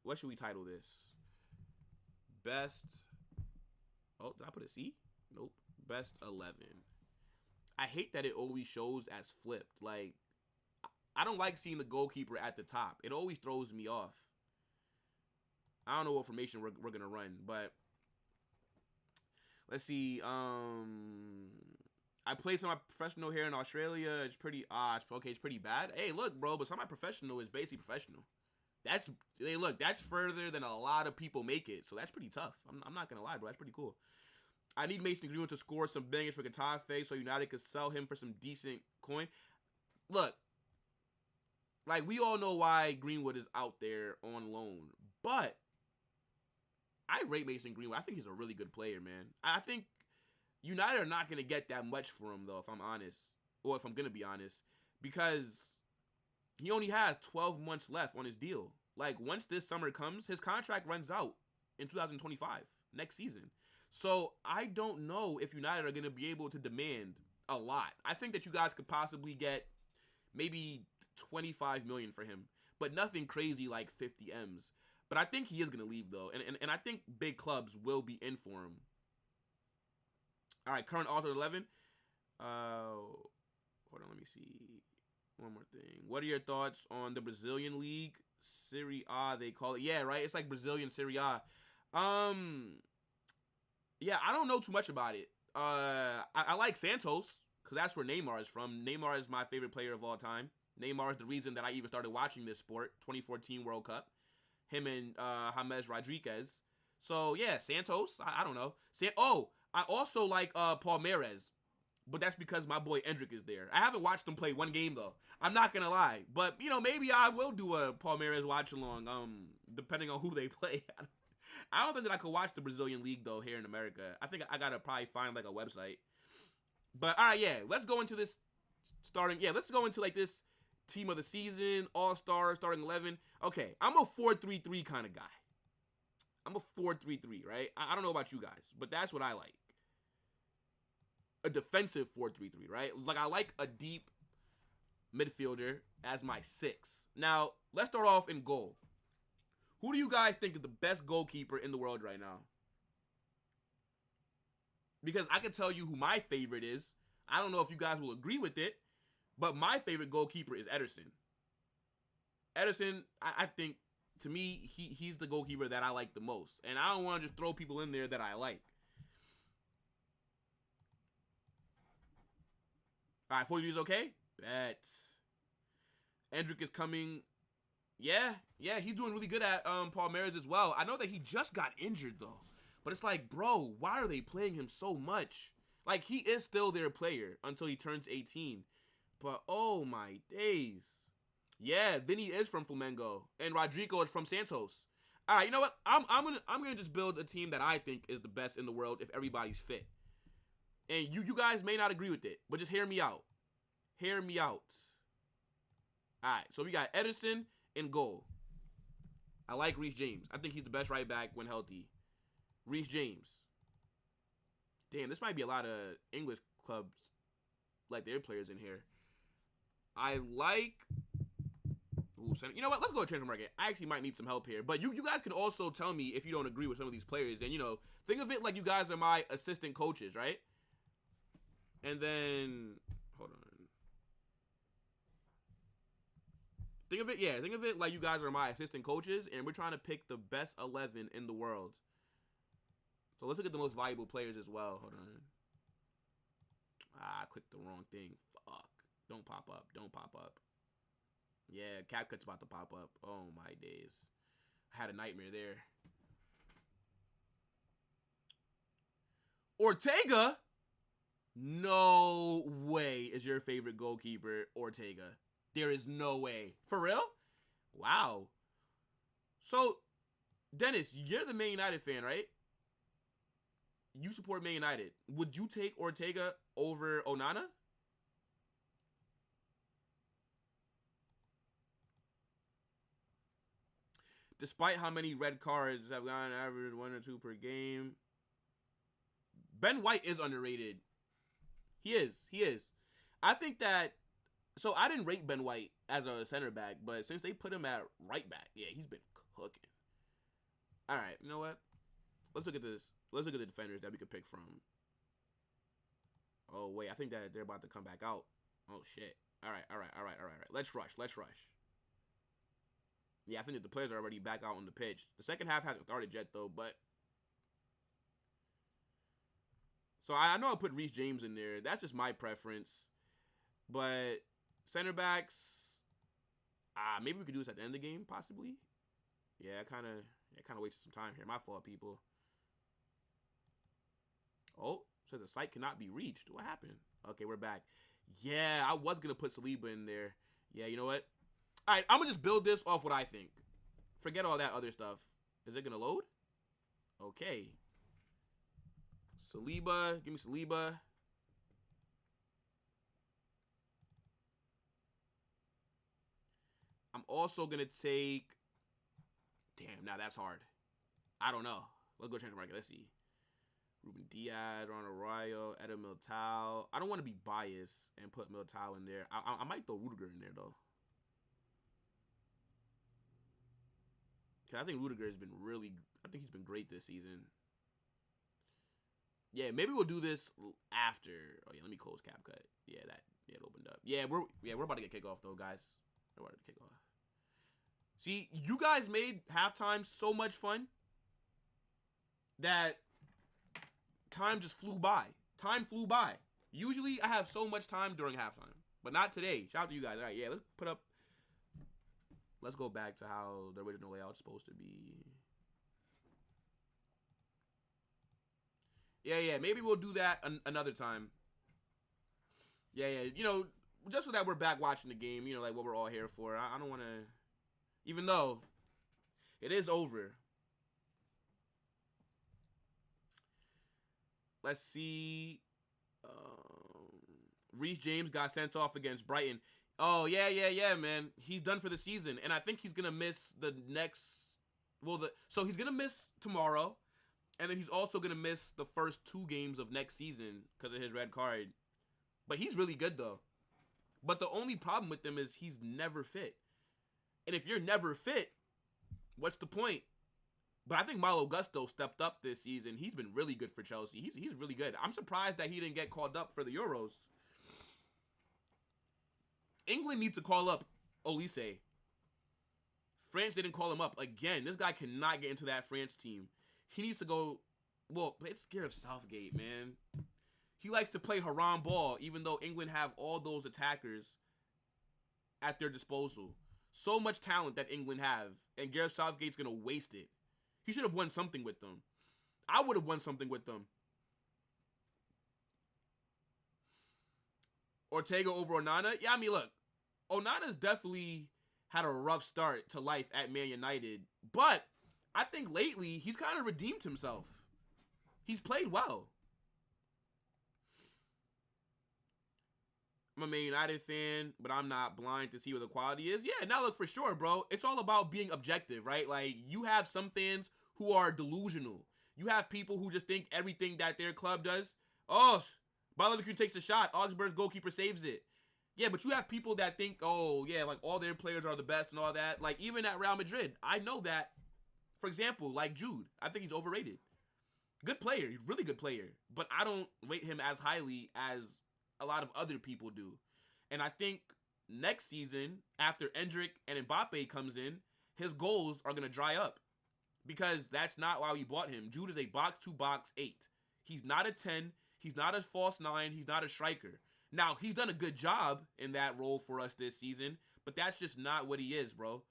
What should we title this? Best. Oh, did I put a C? Nope. Best 11. I hate that it always shows as flipped. Like, I don't like seeing the goalkeeper at the top. It always throws me off. I don't know what formation we're going to run, but let's see. I play some of my professional here in Australia. It's pretty it's pretty bad. Hey, look, bro, but some of my professional is basically professional. That's further than a lot of people make it. So that's pretty tough. I'm not going to lie, bro. That's pretty cool. I need Mason Greenwood to score some bangers for Getafe so United could sell him for some decent coin. Look, like, we all know why Greenwood is out there on loan. But I rate Mason Greenwood. I think he's a really good player, man. I think United are not going to get that much for him, though, if I'm honest. Or if I'm going to be honest. Because he only has 12 months left on his deal. Like, once this summer comes, his contract runs out in 2025, next season. So, I don't know if United are going to be able to demand a lot. I think that you guys could possibly get maybe 25 million for him. But nothing crazy like 50 M's. But I think he is going to leave, though. And I think big clubs will be in for him. All right, current author 11. Hold on, let me see. One more thing. What are your thoughts on the Brazilian league? Serie A, they call it. Yeah, right? It's like Brazilian Serie A. Um, yeah, I don't know too much about it. I like Santos because that's where Neymar is from. Neymar is my favorite player of all time. Neymar is the reason that I even started watching this sport. 2014 World Cup. Him and James Rodriguez. So yeah, Santos. I don't know. I also like Palmeiras, but that's because my boy Endrick is there. I haven't watched him play one game though. I'm not gonna lie, but maybe I will do a Palmeiras watch along. Depending on who they play. I don't think that I could watch the Brazilian league though here in America. I think I gotta probably find like a website. But all right, yeah, let's go into this starting. Yeah, let's go into like this team of the season, all-star, starting 11. Okay, I'm a 4-3-3 kind of guy. I'm a 4-3-3, right? I don't know about you guys, but that's what I like. A defensive 4-3-3, right? Like I like a deep midfielder as my 6. Now, let's start off in goal. Who do you guys think is the best goalkeeper in the world right now? Because I can tell you who my favorite is. I don't know if you guys will agree with it, but my favorite goalkeeper is Ederson. Ederson, I think, to me, he's the goalkeeper that I like the most. And I don't want to just throw people in there that I like. All right, 40 is okay? Bet. Endrick is coming. Yeah, he's doing really good at Palmeiras as well. I know that he just got injured, though. But it's like, bro, why are they playing him so much? Like, he is still their player until he turns 18. But, oh, my days. Yeah, Vinny is from Flamengo. And Rodrigo is from Santos. All right, you know what? I'm gonna just build a team that I think is the best in the world if everybody's fit. And you guys may not agree with it, but just hear me out. Hear me out. All right, so we got Ederson in goal. I like Reece James. I think he's the best right back when healthy. Reece James. Damn, this might be a lot of English clubs, like their players in here. I like... Ooh, you know what? Let's go to transfer market. I actually might need some help here. But you guys can also tell me if you don't agree with some of these players. And, think of it like you guys are my assistant coaches, right? And then... Hold on. Think of it like you guys are my assistant coaches, and we're trying to pick the best 11 in the world. So let's look at the most valuable players as well. Hold on. I clicked the wrong thing. Fuck. Don't pop up. Don't pop up. Yeah, CapCut's about to pop up. Oh, my days. I had a nightmare there. Ortega? No way is your favorite goalkeeper Ortega. There is no way. For real? Wow. So, Dennis, you're the Man United fan, right? You support Man United. Would you take Ortega over Onana? Despite how many red cards have gone average 1 or 2 per game. Ben White is underrated. He is. I think that... So, I didn't rate Ben White as a center back, but since they put him at right back, yeah, he's been cooking. All right, you know what? Let's look at this. Let's look at the defenders that we could pick from. Oh, wait, I think that they're about to come back out. Oh, shit. All right. Let's rush. Yeah, I think that the players are already back out on the pitch. The second half hasn't started yet, though, but... So, I know I'll put Reece James in there. That's just my preference. But... Center backs, maybe we could do this at the end of the game, possibly. Yeah, kind of wasted some time here. My fault, people. Oh, says the site cannot be reached. What happened? Okay, we're back. Yeah, I was gonna put Saliba in there. Yeah, you know what? All right, I'm gonna just build this off what I think. Forget all that other stuff. Is it gonna load? Okay. Saliba, give me Saliba. I'm also going to take... Damn, now that's hard. I don't know. Let's go change the market. Let's see. Ruben Diaz, Ronald Arroyo, Eder Militao. I don't want to be biased and put Militao in there. I might throw Rudiger in there, though. Because I think Rudiger has been really... I think he's been great this season. Yeah, maybe we'll do this after... Oh, yeah, let me close CapCut. Yeah, it opened up. Yeah, we're about to get kickoff, though, guys. We're about to kick off. See, you guys made halftime so much fun. that time just flew by. Time flew by. Usually I have so much time during halftime, but not today. Shout out to you guys. All right, yeah, let's go back to how the original layout's supposed to be. Yeah, maybe we'll do that another time. Yeah, you know, just so that we're back watching the game, you know, like what we're all here for. I don't want to, even though it is over. Let's see. Reece James got sent off against Brighton. Oh, yeah, man. He's done for the season. And I think he's going to miss the next... So he's going to miss tomorrow. And then he's also going to miss the first 2 games of next season because of his red card. But he's really good, though. But the only problem with him is he's never fit. And if you're never fit, what's the point? But I think Malo Gusto stepped up this season. He's been really good for Chelsea. He's really good. I'm surprised that he didn't get called up for the Euros. England needs to call up Olise. France didn't call him up. Again, this guy cannot get into that France team. He needs to go... Well, it's Gareth Southgate, man. He likes to play haram ball, even though England have all those attackers at their disposal. So much talent that England have, and Gareth Southgate's going to waste it. He should have won something with them. I would have won something with them. Ortega over Onana? Yeah, I mean, look. Onana's definitely had a rough start to life at Man United. But I think lately, he's kind of redeemed himself. He's played well. I'm a Man United fan, but I'm not blind to see where the quality is. Yeah, now look, for sure, bro. It's all about being objective, right? Like, you have some fans who are delusional. You have people who just think everything that their club does. Oh, Bayer Leverkusen takes a shot. Augsburg's goalkeeper saves it. Yeah, but you have people that think, oh, yeah, like all their players are the best and all that. Like, even at Real Madrid, I know that. For example, like Jude, I think he's overrated. Good player, really good player. But I don't rate him as highly as a lot of other people do. And I think next season, after Endrick and Mbappe comes in, his goals are going to dry up. Because that's not why we bought him. Jude is a box-to-box 8. He's not a 10. He's not a false 9. He's not a striker. Now, he's done a good job in that role for us this season, but that's just not what he is, bro.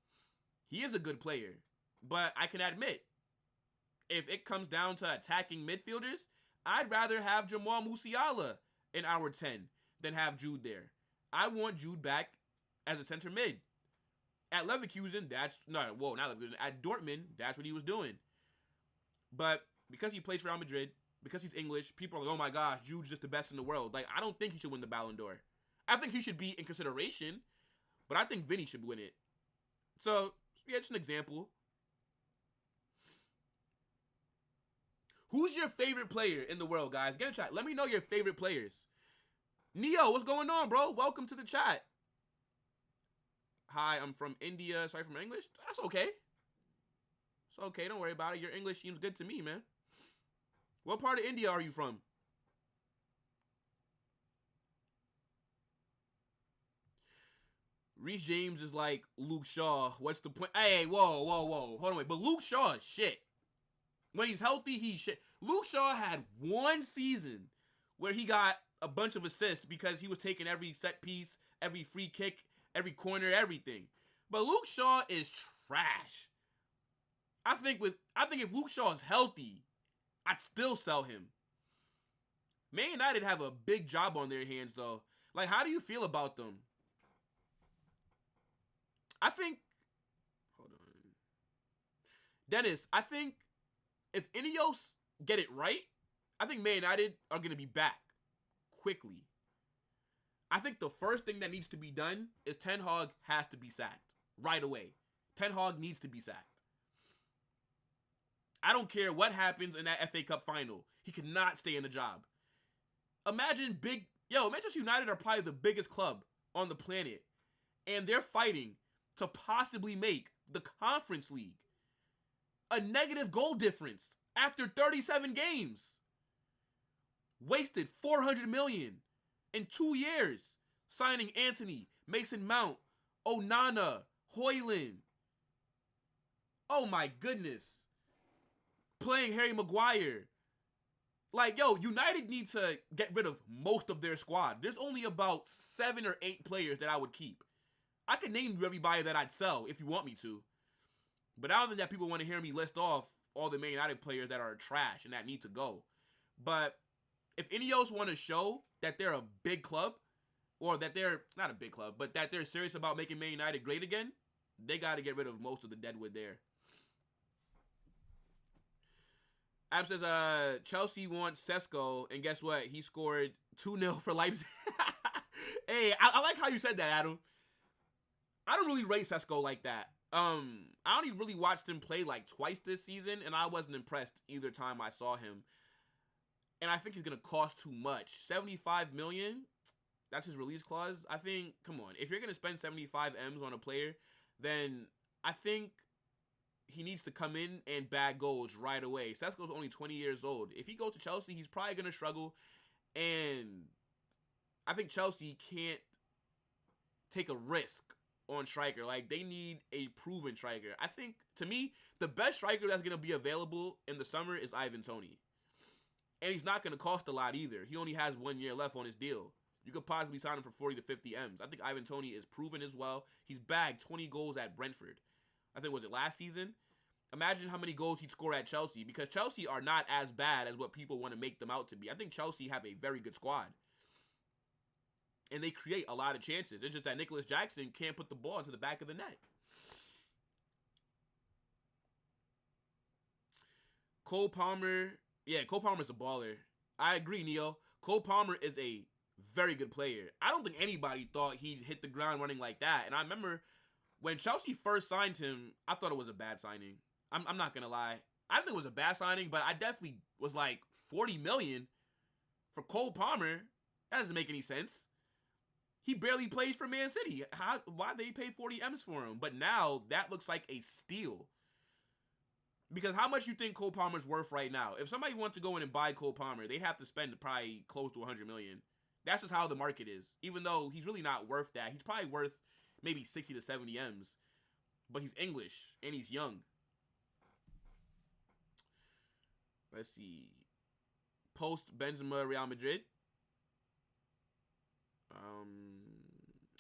He is a good player, but I can admit, if it comes down to attacking midfielders, I'd rather have Jamal Musiala in our 10 than have Jude there. I want Jude back as a center mid. At Leverkusen, not Leverkusen. At Dortmund, that's what he was doing. But because he plays for Real Madrid, because he's English, people are like, oh my gosh, Jude's just the best in the world. Like, I don't think he should win the Ballon d'Or. I think he should be in consideration, but I think Vinny should win it. So, yeah, just an example. Who's your favorite player in the world, guys? Get in chat. Let me know your favorite players. Neo, what's going on, bro? Welcome to the chat. Hi, I'm from India. Sorry for my English. That's okay. It's okay. Don't worry about it. Your English seems good to me, man. What part of India are you from? Reece James is like Luke Shaw. What's the point? Hey, whoa. Hold on, wait. But Luke Shaw is shit. When he's healthy, he's shit. Luke Shaw had one season where he got a bunch of assists because he was taking every set piece, every free kick, every corner, everything. But Luke Shaw is trash. I think if Luke Shaw is healthy, I'd still sell him. Man United have a big job on their hands, though. Like, how do you feel about them? I think... Hold on. Dennis, I think if Ineos get it right, I think Man United are going to be back quickly. I think the first thing that needs to be done is Ten Hag has to be sacked right away. Ten Hag needs to be sacked. I don't care what happens in that FA Cup final. He cannot stay in the job. Imagine Manchester United are probably the biggest club on the planet. And they're fighting to possibly make the Conference League. A negative goal difference after 37 games. Wasted $400 million in 2 years. Signing Antony, Mason Mount, Onana, Højlund. Oh my goodness. playing Harry Maguire. Like, yo, United need to get rid of most of their squad. There's only about 7 or 8 players that I would keep. I could name you everybody that I'd sell if you want me to. But I don't think that people want to hear me list off all the Man United players that are trash and that need to go. But if Ineos want to show that they're a big club, or that they're not a big club, but that they're serious about making Man United great again, they got to get rid of most of the deadwood there. Ab says, Chelsea wants Sesko, and guess what? He scored 2-0 for Leipzig. Hey, I like how you said that, Adam. I don't really rate Sesko like that. I only really watched him play like twice this season, and I wasn't impressed either time I saw him. And I think he's going to cost too much. $75 million, that's his release clause. I think, come on, if you're going to spend 75 M's on a player, then I think he needs to come in and bag goals right away. Sesko's only 20 years old. If he goes to Chelsea, he's probably going to struggle. And I think Chelsea can't take a risk on striker. Like, they need a proven striker. I think, to me, the best striker that's going to be available in the summer is Ivan Toney. And he's not going to cost a lot either. He only has 1 year left on his deal. You could possibly sign him for 40 to 50 M's. I think Ivan Toney is proven as well. He's bagged 20 goals at Brentford. I think, was it last season? Imagine how many goals he'd score at Chelsea, because Chelsea are not as bad as what people want to make them out to be. I think Chelsea have a very good squad. And they create a lot of chances. It's just that Nicholas Jackson can't put the ball into the back of the net. Cole Palmer. Yeah, Cole Palmer's a baller. I agree, Neo. Cole Palmer is a very good player. I don't think anybody thought he'd hit the ground running like that. And I remember when Chelsea first signed him, I thought it was a bad signing. I'm not going to lie. I didn't think it was a bad signing, but I definitely was like, 40 million for Cole Palmer? That doesn't make any sense. He barely plays for Man City. Why they pay 40 M's for him? But now that looks like a steal. Because how much you think Cole Palmer's worth right now? If somebody wants to go in and buy Cole Palmer, they have to spend probably close to 100 million. That's just how the market is. Even though he's really not worth that. He's probably worth maybe 60 to 70 M's. But he's English and he's young. Let's see. Post Benzema Real Madrid.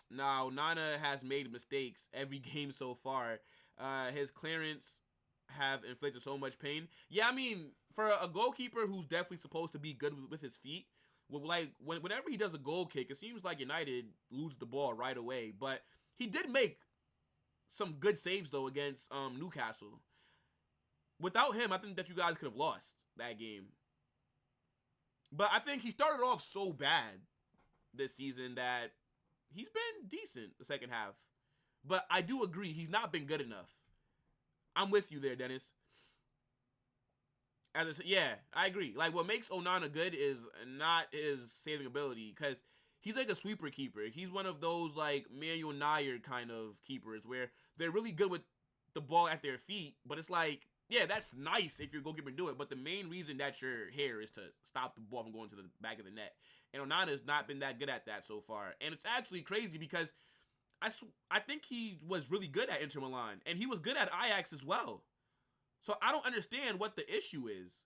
Now, Nana has made mistakes every game so far. His clearance have inflicted so much pain. Yeah, I mean, for a goalkeeper who's definitely supposed to be good with his feet, like whenever he does a goal kick, it seems like United lose the ball right away. But he did make some good saves, though, against Newcastle. Without him, I think that you guys could have lost that game. But I think he started off so bad this season that he's been decent the second half. But I do agree, he's not been good enough. I'm with you there, Dennis. Yeah, I agree. Like, what makes Onana good is not his saving ability, because he's like a sweeper keeper. He's one of those, like, Manuel Neuer kind of keepers where they're really good with the ball at their feet, but it's like, yeah, that's nice if your goalkeeper can do it, but the main reason that you're here is to stop the ball from going to the back of the net. And Onana has not been that good at that so far. And it's actually crazy because I think he was really good at Inter Milan, and he was good at Ajax as well. So I don't understand what the issue is.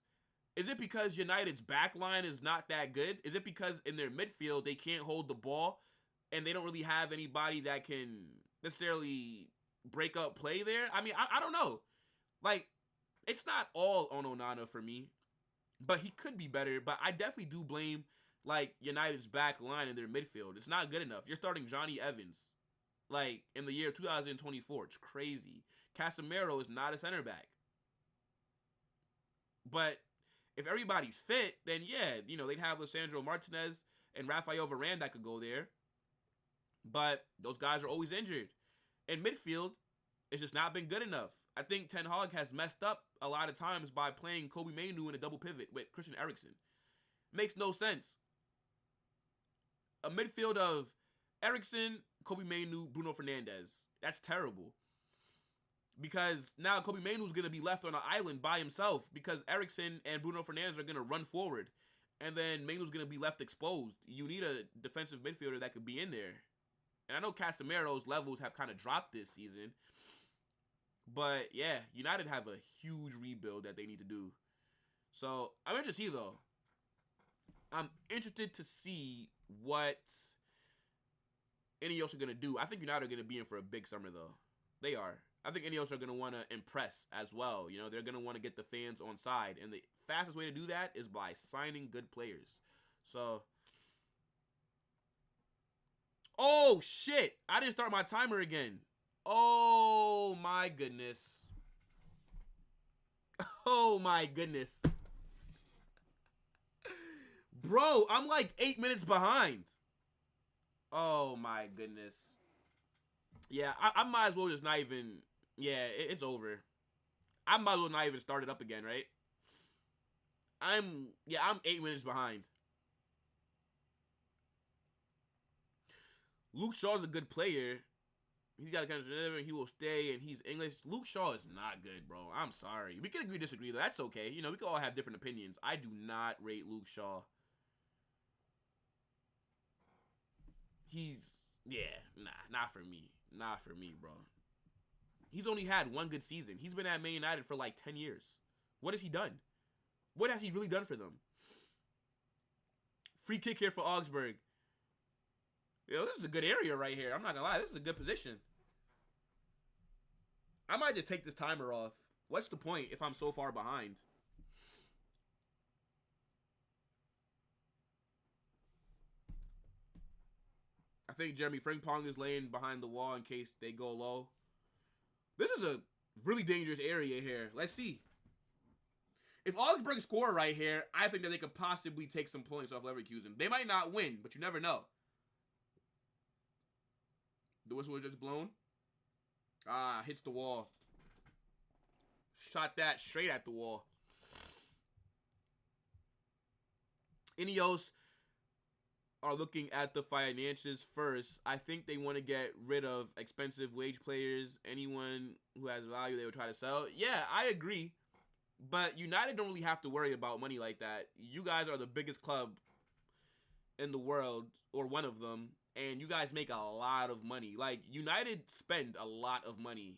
Is it because United's back line is not that good? Is it because in their midfield they can't hold the ball and they don't really have anybody that can necessarily break up play there? I mean, I don't know. Like, it's not all on Onana for me, but he could be better. But I definitely do blame, like, United's back line in their midfield. It's not good enough. You're starting Johnny Evans, like, in the year 2024. It's crazy. Casemiro is not a center back. But if everybody's fit, then yeah, you know, they'd have Lisandro Martinez and Rafael Varane that could go there. But those guys are always injured. In midfield, it's just not been good enough. I think Ten Hag has messed up a lot of times by playing Kobe Mainoo in a double pivot with Christian Eriksen. Makes no sense. A midfield of Eriksen, Kobe Mainoo, Bruno Fernandes. That's terrible. Because now Kobe Mainoo is going to be left on an island by himself because Eriksen and Bruno Fernandes are going to run forward. And then Mainoo's going to be left exposed. You need a defensive midfielder that could be in there. And I know Casemiro's levels have kind of dropped this season. But yeah, United have a huge rebuild that they need to do. So I'm interested to see though. I'm interested to see what Ineos are gonna do. I think United are gonna be in for a big summer though. They are. I think Ineos are gonna want to impress as well. You know, they're gonna want to get the fans on side, and the fastest way to do that is by signing good players. So, oh shit! I didn't start my timer again. Oh my goodness. Oh my goodness. Bro, I'm like 8 minutes behind. Oh my goodness. Yeah, I might as well just not even... Yeah, it's over. I might as well not even start it up again, right? I'm 8 minutes behind. Luke Shaw's a good player. He's got a kind of he will stay, and he's English. Luke Shaw is not good, bro. I'm sorry. We can agree, disagree, though. That's okay. You know, we can all have different opinions. I do not rate Luke Shaw. Not for me. Not for me, bro. He's only had one good season. He's been at Man United for like 10 years. What has he done? What has he really done for them? Free kick here for Augsburg. Yo, this is a good area right here. I'm not gonna lie. This is a good position. I might just take this timer off. What's the point if I'm so far behind? I think Jeremy Frimpong is laying behind the wall in case they go low. This is a really dangerous area here. Let's see. If Augsburg score right here, I think that they could possibly take some points off Leverkusen. They might not win, but you never know. The whistle was just blown. Ah, hits the wall. Shot that straight at the wall. Ineos are looking at the finances first. I think they want to get rid of expensive wage players. Anyone who has value, they would try to sell. Yeah, I agree. But United don't really have to worry about money like that. You guys are the biggest club in the world, or one of them, and you guys make a lot of money. Like, United spend a lot of money,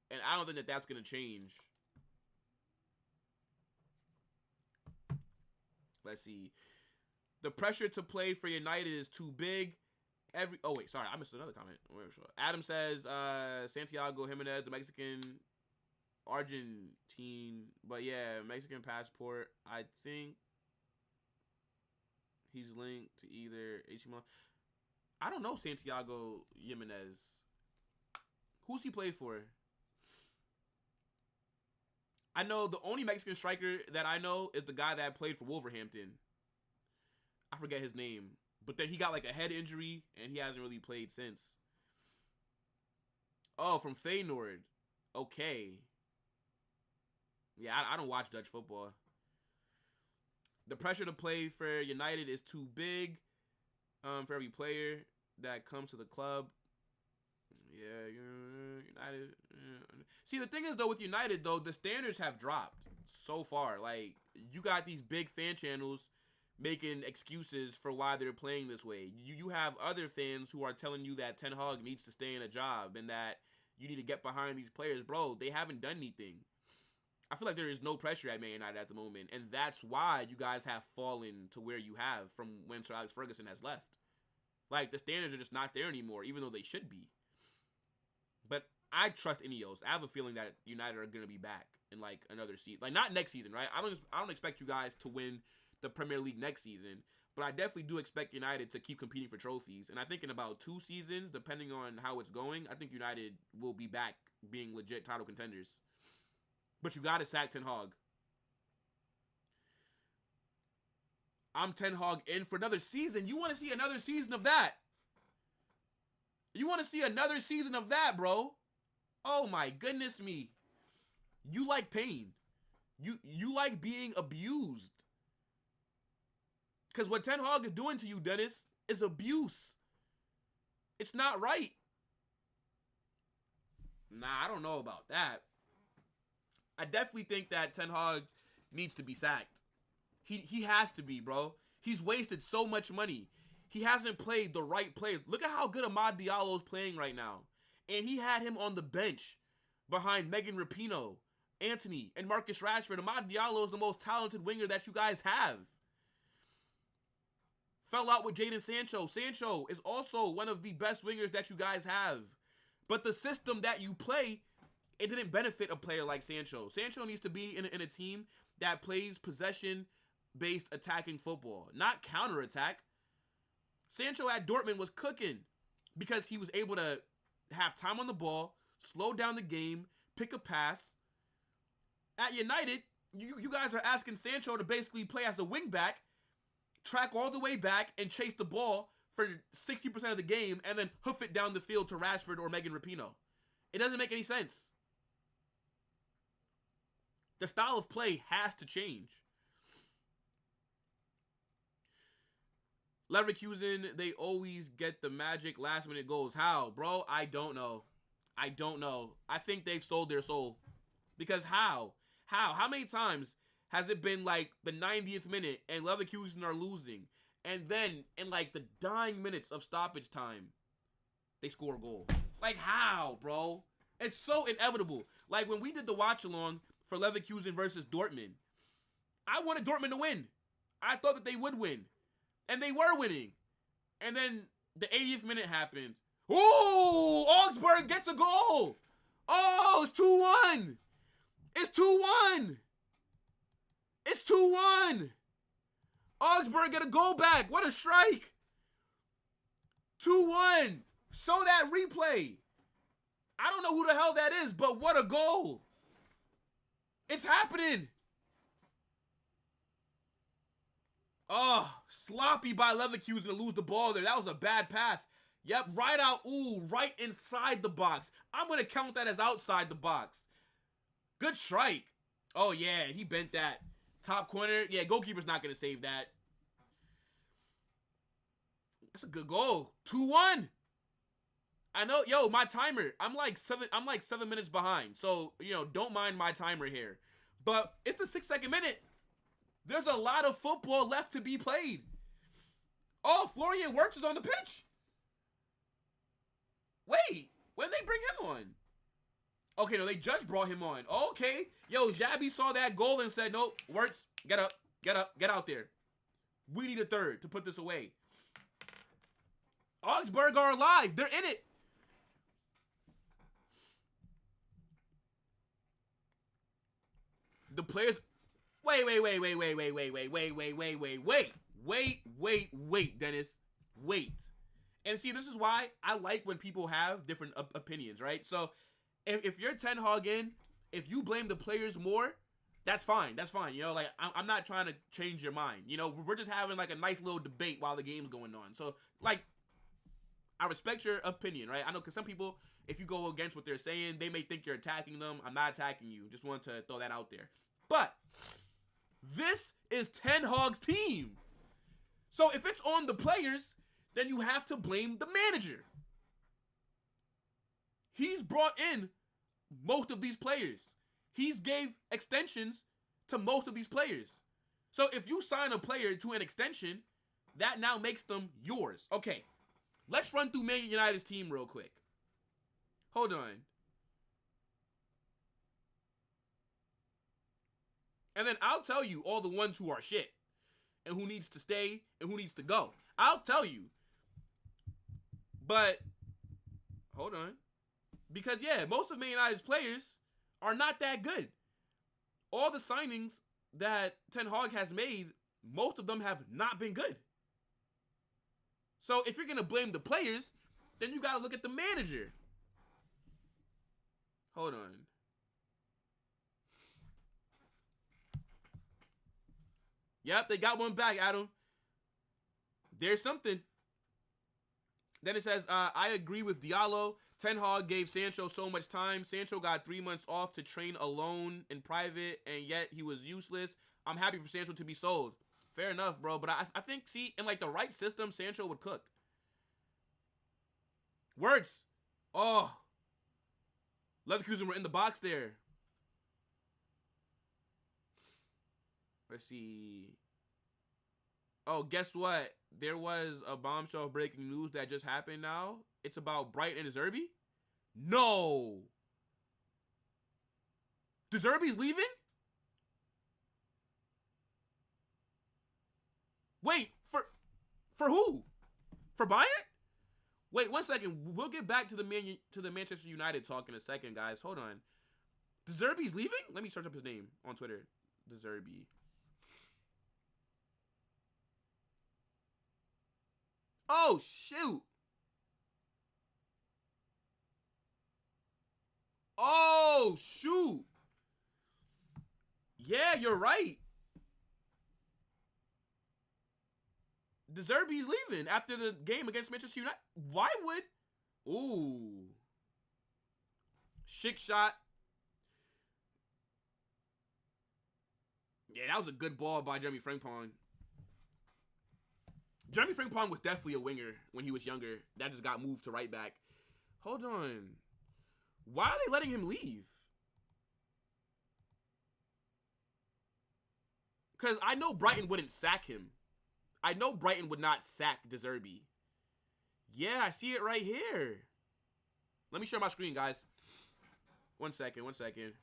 and I don't think that that's going to change. Let's see. The pressure to play for United is too big. Oh, wait, sorry. I missed another comment. Adam says, Santiago Jimenez, the Mexican, Argentine, but yeah, Mexican passport. I think he's linked to either AC Milan. I don't know Santiago Jimenez. Who's he played for? I know the only Mexican striker that I know is the guy that played for Wolverhampton. I forget his name. But then he got like a head injury, and he hasn't really played since. Oh, from Feyenoord. Okay. Yeah, I don't watch Dutch football. The pressure to play for United is too big for every player that comes to the club. Yeah, United. See, the thing is, though, with United, though, the standards have dropped so far. Like, you got these big fan channels making excuses for why they're playing this way. You have other fans who are telling you that Ten Hag needs to stay in a job and that you need to get behind these players. Bro, they haven't done anything. I feel like there is no pressure at Man United at the moment, and that's why you guys have fallen to where you have from when Sir Alex Ferguson has left. Like, the standards are just not there anymore, even though they should be. But I trust Ineos. I have a feeling that United are going to be back in, like, another season. Like, not next season, right? I don't expect you guys to win the Premier League next season, but I definitely do expect United to keep competing for trophies. And I think in about 2 seasons, depending on how it's going, I think United will be back being legit title contenders. But you got to sack Ten Hag. I'm Ten Hag in for another season. You want to see another season of that? You want to see another season of that, bro? Oh my goodness me. You like pain. You like being abused. Because what Ten Hag is doing to you, Dennis, is abuse. It's not right. Nah, I don't know about that. I definitely think that Ten Hag needs to be sacked. He has to be, bro. He's wasted so much money. He hasn't played the right players. Look at how good Amad Diallo is playing right now. And he had him on the bench behind Megan Rapinoe. Antony and Marcus Rashford. Amad Diallo is the most talented winger that you guys have. Fell out with Jadon Sancho. Sancho is also one of the best wingers that you guys have. But the system that you play, it didn't benefit a player like Sancho. Sancho needs to be in a team that plays possession-based attacking football, not counter-attack. Sancho at Dortmund was cooking because he was able to have time on the ball, slow down the game, pick a pass. At United, you guys are asking Sancho to basically play as a wingback, track all the way back, and chase the ball for 60% of the game, and then hoof it down the field to Rashford or Megan Rapinoe. It doesn't make any sense. The style of play has to change. Leverkusen, they always get the magic last-minute goals. How? Bro, I don't know. I don't know. I think they've sold their soul. Because how? How many times has it been like the 90th minute and Leverkusen are losing, and then in like the dying minutes of stoppage time, they score a goal? Like how, bro? It's so inevitable. Like when we did the watch-along for Leverkusen versus Dortmund, I wanted Dortmund to win. I thought that they would win. And they were winning. And then the 80th minute happened. Ooh, Augsburg gets a goal. Oh, it's 2-1. It's 2-1. It's 2-1. Augsburg get a goal back. What a strike. 2-1. Show that replay. I don't know who the hell that is, but what a goal. It's happening. Oh, sloppy by Leverkusen to lose the ball there. That was a bad pass. Yep, right out. Ooh, right inside the box. I'm going to count that as outside the box. Good strike. Oh, yeah, he bent that. Top corner. Yeah, goalkeeper's not going to save that. That's a good goal. 2-1. I know, yo, my timer. I'm like 7 minutes behind. So, you know, don't mind my timer here. But it's the 6-second minute. There's a lot of football left to be played. Oh, Florian Wirtz is on the pitch. Wait, when they bring him on? Okay, no, they just brought him on. Okay. Yo, Xabi saw that goal and said, nope, Wirtz, get up, get out there. We need a third to put this away. Augsburg are alive. They're in it. The players... Wait, Dennis. Wait. And see, this is why I like when people have different opinions, right? So, if you're Ten Hag in, if you blame the players more, that's fine. That's fine. You know, like, I'm not trying to change your mind. You know, we're just having, like, a nice little debate while the game's going on. So, like, I respect your opinion, right? I know, because some people, if you go against what they're saying, they may think you're attacking them. I'm not attacking you. Just wanted to throw that out there. But... this is Ten Hag's team. So if it's on the players, then you have to blame the manager. He's brought in most of these players. He's gave extensions to most of these players. So if you sign a player to an extension, that now makes them yours. Okay, let's run through Man United's team real quick. Hold on. And then I'll tell you all the ones who are shit and who needs to stay and who needs to go. I'll tell you. But, hold on. Because, yeah, most of Man United's players are not that good. All the signings that Ten Hag has made, most of them have not been good. So, if you're going to blame the players, then you got to look at the manager. Hold on. Yep, they got one back, Adam. There's something. Then it says, I agree with Diallo. Ten Hag gave Sancho so much time. Sancho got 3 months off to train alone in private, and yet he was useless. I'm happy for Sancho to be sold. Fair enough, bro. But I think, see, in like the right system, Sancho would cook. Wirtz. Oh. Leverkusen were in the box there. Let's see. Oh, guess what? There was a bombshell breaking news that just happened now. It's about Bright and Zerbi? No. De Zerbi's leaving? Wait, for who? For Bayern? Wait, 1 second. We'll get back to the Manchester United talk in a second, guys. Hold on. De Zerbi's leaving? Let me search up his name on Twitter. De Zerbi. Oh, shoot. Oh, shoot. Yeah, you're right. De Zerbi's leaving after the game against Manchester United. Why would? Ooh. Schick shot. Yeah, that was a good ball by Jeremy Frimpong. Jeremy Frimpong was definitely a winger when he was younger. That just got moved to right back. Hold on. Why are they letting him leave? Because I know Brighton wouldn't sack him. I know Brighton would not sack De Zerbi. Yeah, I see it right here. Let me share my screen, guys. 1 second, 1 second.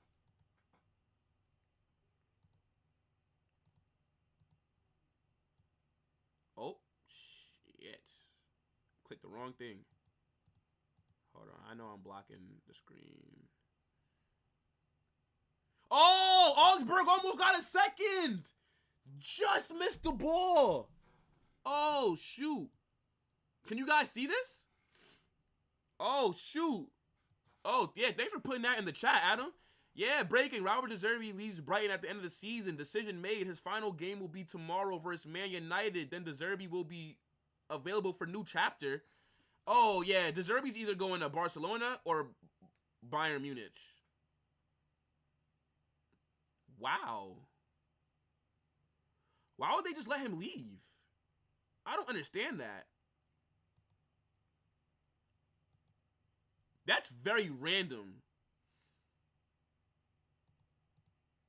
Oh, shit. Clicked the wrong thing. Hold on, I know I'm blocking the screen. Oh, Augsburg almost got a second. Just missed the ball. Oh, shoot. Can you guys see this? Oh, shoot. Oh, yeah, thanks for putting that in the chat, Adam. Yeah, breaking. Robert De Zerbi leaves Brighton at the end of the season. Decision made. His final game will be tomorrow versus Man United. Then De Zerbi will be available for new chapter. Oh, yeah, De Zerbi's either going to Barcelona or Bayern Munich. Wow. Why would they just let him leave? I don't understand that. That's very random.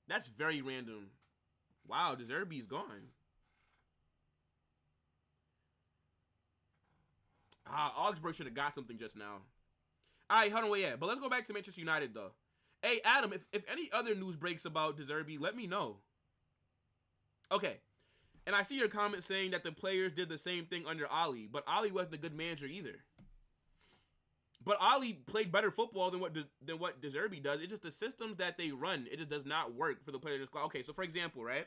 That's very random. Wow, De Zerbi's gone. Augsburg should have got something just now. All right, hold on, wait, yeah. But let's go back to Manchester United, though. Hey, Adam, if any other news breaks about De Zerbi, let me know. Okay. And I see your comment saying that the players did the same thing under Ali, but Ali wasn't a good manager either. But Ali played better football than what De Zerbi does. It's just the systems that they run. It just does not work for the players in the squad. Okay, so for example, right?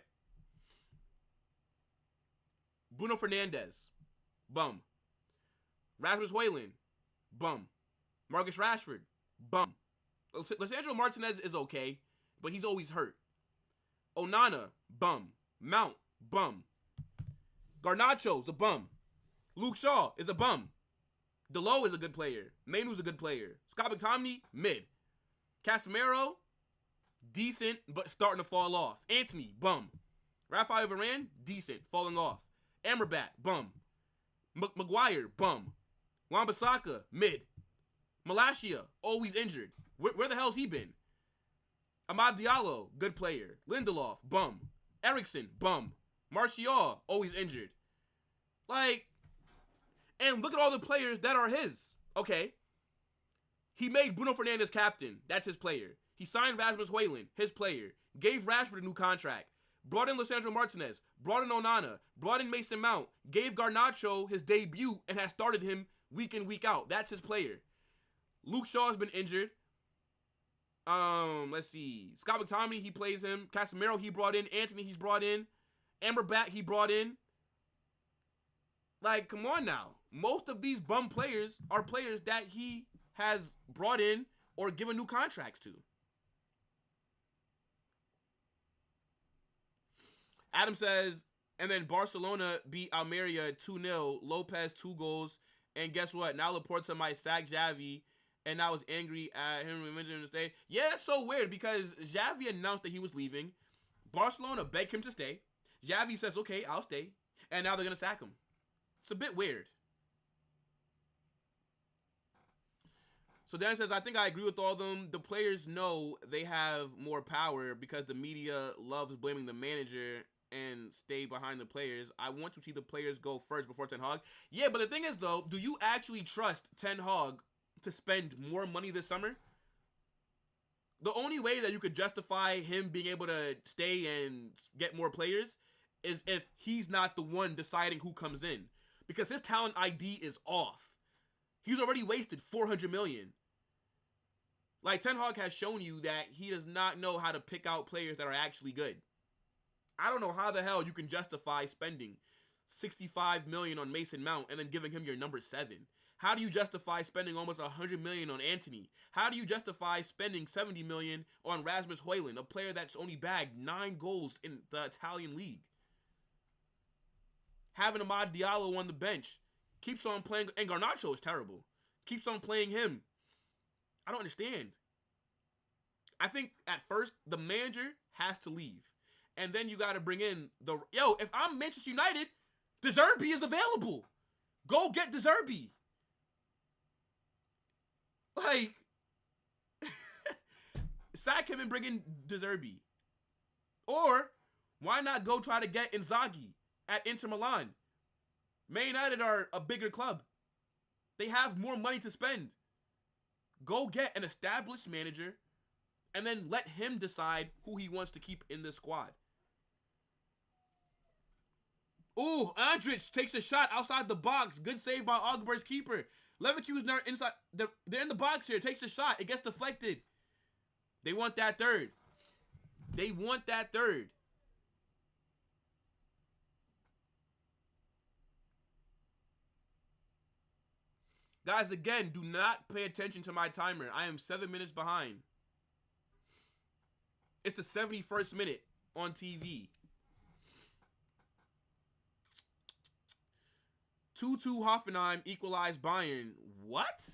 Bruno Fernandes, bum. Rasmus Højlund, bum. Marcus Rashford, bum. Lisandro Martinez is okay, but he's always hurt. Onana, bum. Mount, bum. Garnacho's a bum. Luke Shaw is a bum. Delo is a good player. Mainu's a good player. Scott McTominay, mid. Casemiro, decent, but starting to fall off. Antony, bum. Rafael Varane, decent, falling off. Amrabat, bum. Maguire, bum. Wan-Bissaka, mid. Malacia, always injured. Where the hell's he been? Amad Diallo, good player. Lindelof, bum. Eriksson, bum. Martial, always injured. Like, and look at all the players that are his. Okay. He made Bruno Fernandes captain. That's his player. He signed Rasmus Højlund, his player. Gave Rashford a new contract. Brought in Lisandro Martinez. Brought in Onana. Brought in Mason Mount. Gave Garnacho his debut and has started him week in, week out. That's his player. Luke Shaw's been injured. Let's see. Scott McTominay, he plays him. Casemiro, he brought in. Antony, he's brought in. Amrabat, he brought in. Like, come on now. Most of these bum players are players that he has brought in or given new contracts to. Adam says, and then Barcelona beat Almeria 2-0. Lopez 2 goals. And guess what? Now Laporta might sack Xavi. And I was angry at him remembering him to stay. Yeah, that's so weird because Xavi announced that he was leaving. Barcelona begged him to stay. Xavi says, okay, I'll stay. And now they're going to sack him. It's a bit weird. So Dan says, I think I agree with all of them. The players know they have more power because the media loves blaming the manager and stay behind the players. I want to see the players go first before Ten Hag. Yeah, but the thing is, though, do you actually trust Ten Hag to spend more money this summer? The only way that you could justify him being able to stay and get more players is if he's not the one deciding who comes in, because his talent ID is off. He's already wasted 400 million. Like, Ten Hag has shown you that he does not know how to pick out players that are actually good. I don't know how the hell you can justify spending 65 million on Mason Mount and then giving him your number 7. How do you justify spending almost 100 million on Antony? How do you justify spending 70 million on Rasmus Højlund, a player that's only bagged 9 goals in the Italian league? Having Amad Diallo on the bench, keeps on playing, and Garnacho is terrible. Keeps on playing him. I don't understand. I think at first the manager has to leave, and then you got to bring in the If I'm Manchester United, De Zerbi is available. Go get De Zerbi. Like, sack him and bring in De Zerbi. Or why not go try to get Inzaghi at Inter Milan? Man United are a bigger club. They have more money to spend. Go get an established manager and then let him decide who he wants to keep in this squad. Ooh, Andrich takes a shot outside the box. Good save by Augsburg's keeper. Leverkusen are inside. They're in the box here. Takes a shot. It gets deflected. They want that third. They want that third. Guys, again, do not pay attention to my timer. I am 7 minutes behind. It's the 71st minute on TV. 2-2 Hoffenheim equalized Bayern. What?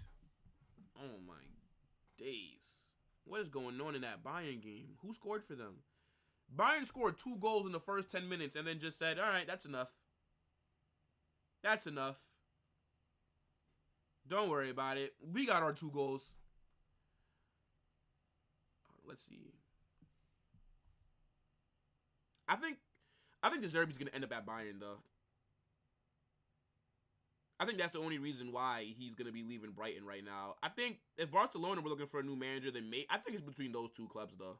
Oh my days. What is going on in that Bayern game? Who scored for them? Bayern scored 2 goals in the first 10 minutes and then just said, all right, that's enough. That's enough. Don't worry about it. We got our 2 goals. Let's see. I think De Zerbi's going to end up at Bayern, though. I think that's the only reason why he's going to be leaving Brighton right now. I think if Barcelona were looking for a new manager, then I think it's between those 2 clubs, though.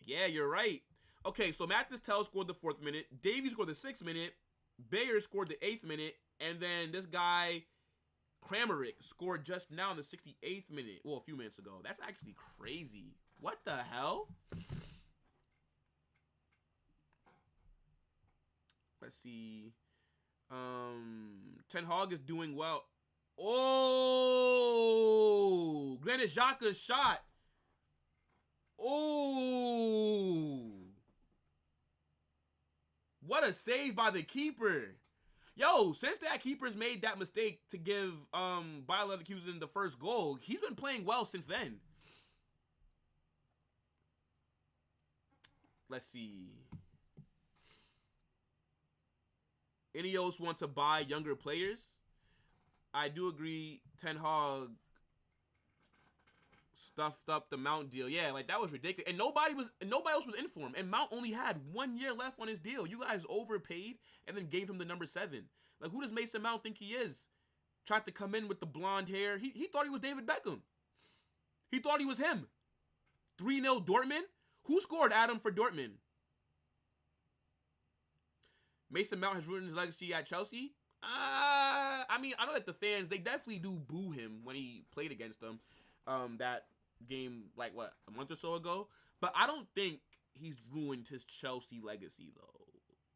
Yeah, you're right. Okay, so Mathis Tell scored the 4th minute. Davey scored the 6th minute. Bayer scored the 8th minute. And then this guy, Kramaric, scored just now in the 68th minute. Well, a few minutes ago. That's actually crazy. What the hell? Let's see. Ten Hag is doing well. Oh! Granit Xhaka's shot. Oh! What a save by the keeper. Yo, since that keeper's made that mistake to give Bayer Leverkusen the first goal, he's been playing well since then. Let's see. Ineos want to buy younger players. I do agree. Ten Hag stuffed up the Mount deal. Yeah, like that was ridiculous. And nobody else was informed. And Mount only had 1 year left on his deal. You guys overpaid and then gave him the number 7. Like, who does Mason Mount think he is? Tried to come in with the blonde hair. He thought he was David Beckham. He thought he was him. 3-0 Dortmund? Who scored Adam for Dortmund? Mason Mount has ruined his legacy at Chelsea? I mean, I know that the fans, they definitely do boo him when he played against them. That game, like, what, a month or so ago? But I don't think he's ruined his Chelsea legacy, though.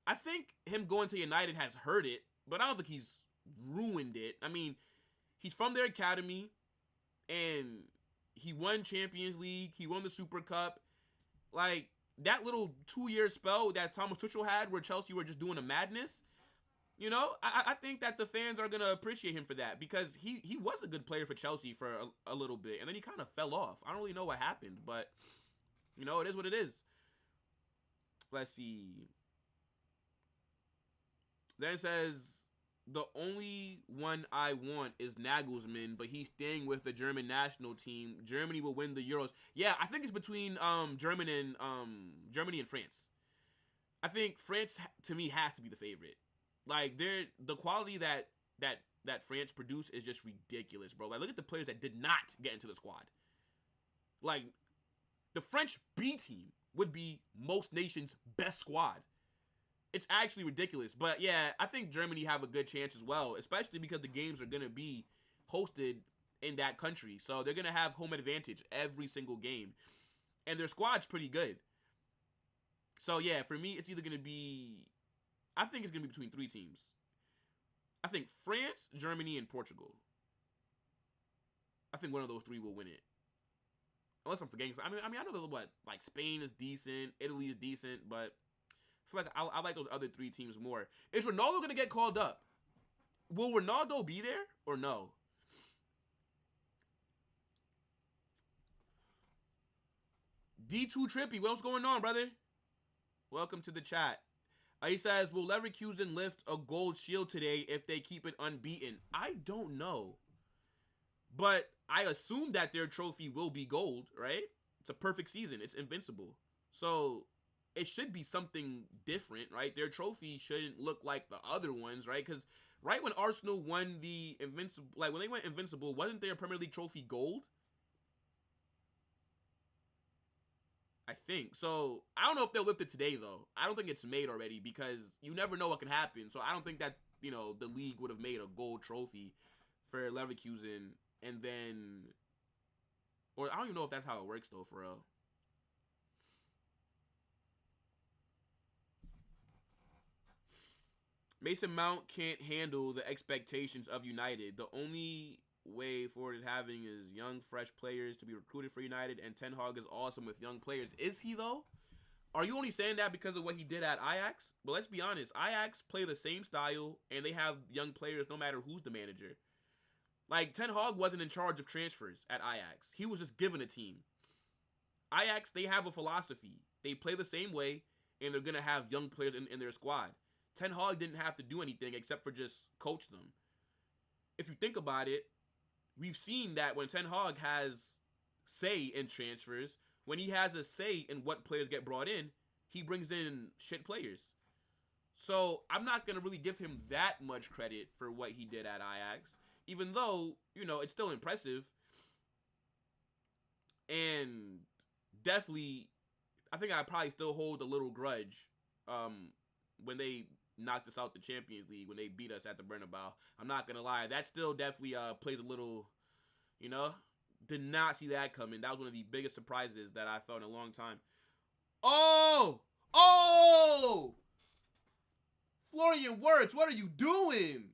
I think him going to United has hurt it, but I don't think he's ruined it. I mean, he's from their academy, and he won Champions League. He won the Super Cup. Like, that little 2-year spell that Thomas Tuchel had where Chelsea were just doing a madness, you know, I think that the fans are going to appreciate him for that, because he was a good player for Chelsea for a little bit, and then he kind of fell off. I don't really know what happened, but, you know, it is what it is. Let's see. Then it says, the only one I want is Nagelsmann, but he's staying with the German national team. Germany will win the Euros. Yeah, I think it's between Germany and France. I think France, to me, has to be the favorite. Like, the quality that France produce is just ridiculous, bro. Like, look at the players that did not get into the squad. Like, the French B team would be most nations' best squad. It's actually ridiculous. But yeah, I think Germany have a good chance as well, especially because the games are going to be hosted in that country. So they're going to have home advantage every single game. And their squad's pretty good. So yeah, for me, it's either going to be, I think it's going to be between 3 teams. I think France, Germany, and Portugal. I think one of those 3 will win it. Unless I'm forgetting. I mean, I know that what, like Spain is decent, Italy is decent, but I feel like I like those other 3 teams more. Is Ronaldo going to get called up? Will Ronaldo be there or no? D2 Trippy, what's going on, brother? Welcome to the chat. He says, will Leverkusen lift a gold shield today if they keep it unbeaten? I don't know. But I assume that their trophy will be gold, right? It's a perfect season. It's invincible. So it should be something different, right? Their trophy shouldn't look like the other ones, right? Because right when Arsenal won the invincible, like when they went invincible, wasn't their Premier League trophy gold? I think. So I don't know if they'll lift it today, though. I don't think it's made already because you never know what can happen. So I don't think that, you know, the league would have made a gold trophy for Leverkusen and then, or I don't even know if that's how it works, though, for real. Mason Mount can't handle the expectations of United. The only way forward is having is young, fresh players to be recruited for United, and Ten Hag is awesome with young players. Is he, though? Are you only saying that because of what he did at Ajax? But let's be honest. Ajax play the same style, and they have young players no matter who's the manager. Like, Ten Hag wasn't in charge of transfers at Ajax. He was just given a team. Ajax, they have a philosophy. They play the same way, and they're going to have young players in their squad. Ten Hag didn't have to do anything except for just coach them. If you think about it, we've seen that when Ten Hag has say in transfers, when he has a say in what players get brought in, he brings in shit players. So I'm not going to really give him that much credit for what he did at Ajax, even though, you know, it's still impressive. And definitely, I think I probably still hold a little grudge when they knocked us out the Champions League, when they beat us at the Bernabeu. I'm not going to lie. That still definitely plays a little, you know, did not see that coming. That was one of the biggest surprises that I felt in a long time. Oh! Oh! Florian Wirtz, what are you doing?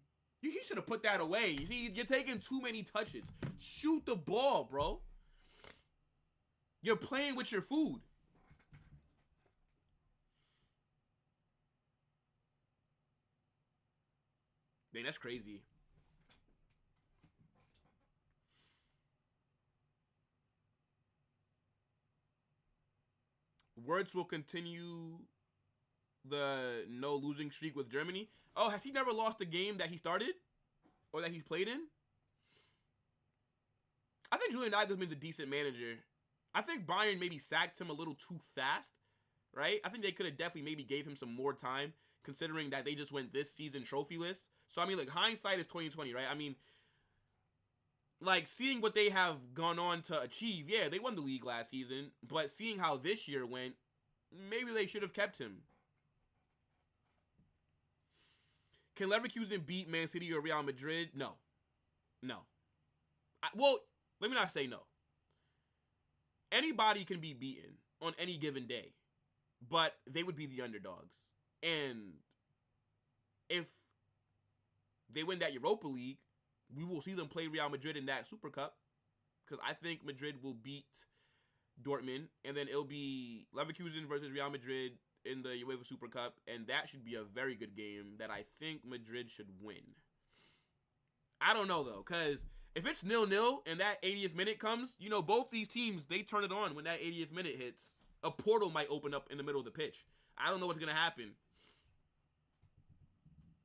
He should have put that away. You see, you're taking too many touches. Shoot the ball, bro. You're playing with your food. Dang, that's crazy. Wirtz will continue the no losing streak with Germany. Oh, has he never lost a game that he started or that he's played in? I think Julian Nagelsmann's a decent manager. I think Bayern maybe sacked him a little too fast, right? I think they could have definitely maybe gave him some more time, considering that they just went this season trophy list. So I mean, like, hindsight is 2020, right? I mean, like, seeing what they have gone on to achieve, yeah, they won the league last season, but seeing how this year went, maybe they should have kept him. Can Leverkusen beat Man City or Real Madrid? No. No. Well, let me not say no. Anybody can be beaten on any given day, but they would be the underdogs. And if they win that Europa League, we will see them play Real Madrid in that Super Cup, because I think Madrid will beat Dortmund, and then it'll be Leverkusen versus Real Madrid in the UEFA Super Cup, and that should be a very good game that I think Madrid should win. I don't know, though, because if it's 0-0 and that 80th minute comes, you know, both these teams, they turn it on when that 80th minute hits. A portal might open up in the middle of the pitch. I don't know what's going to happen.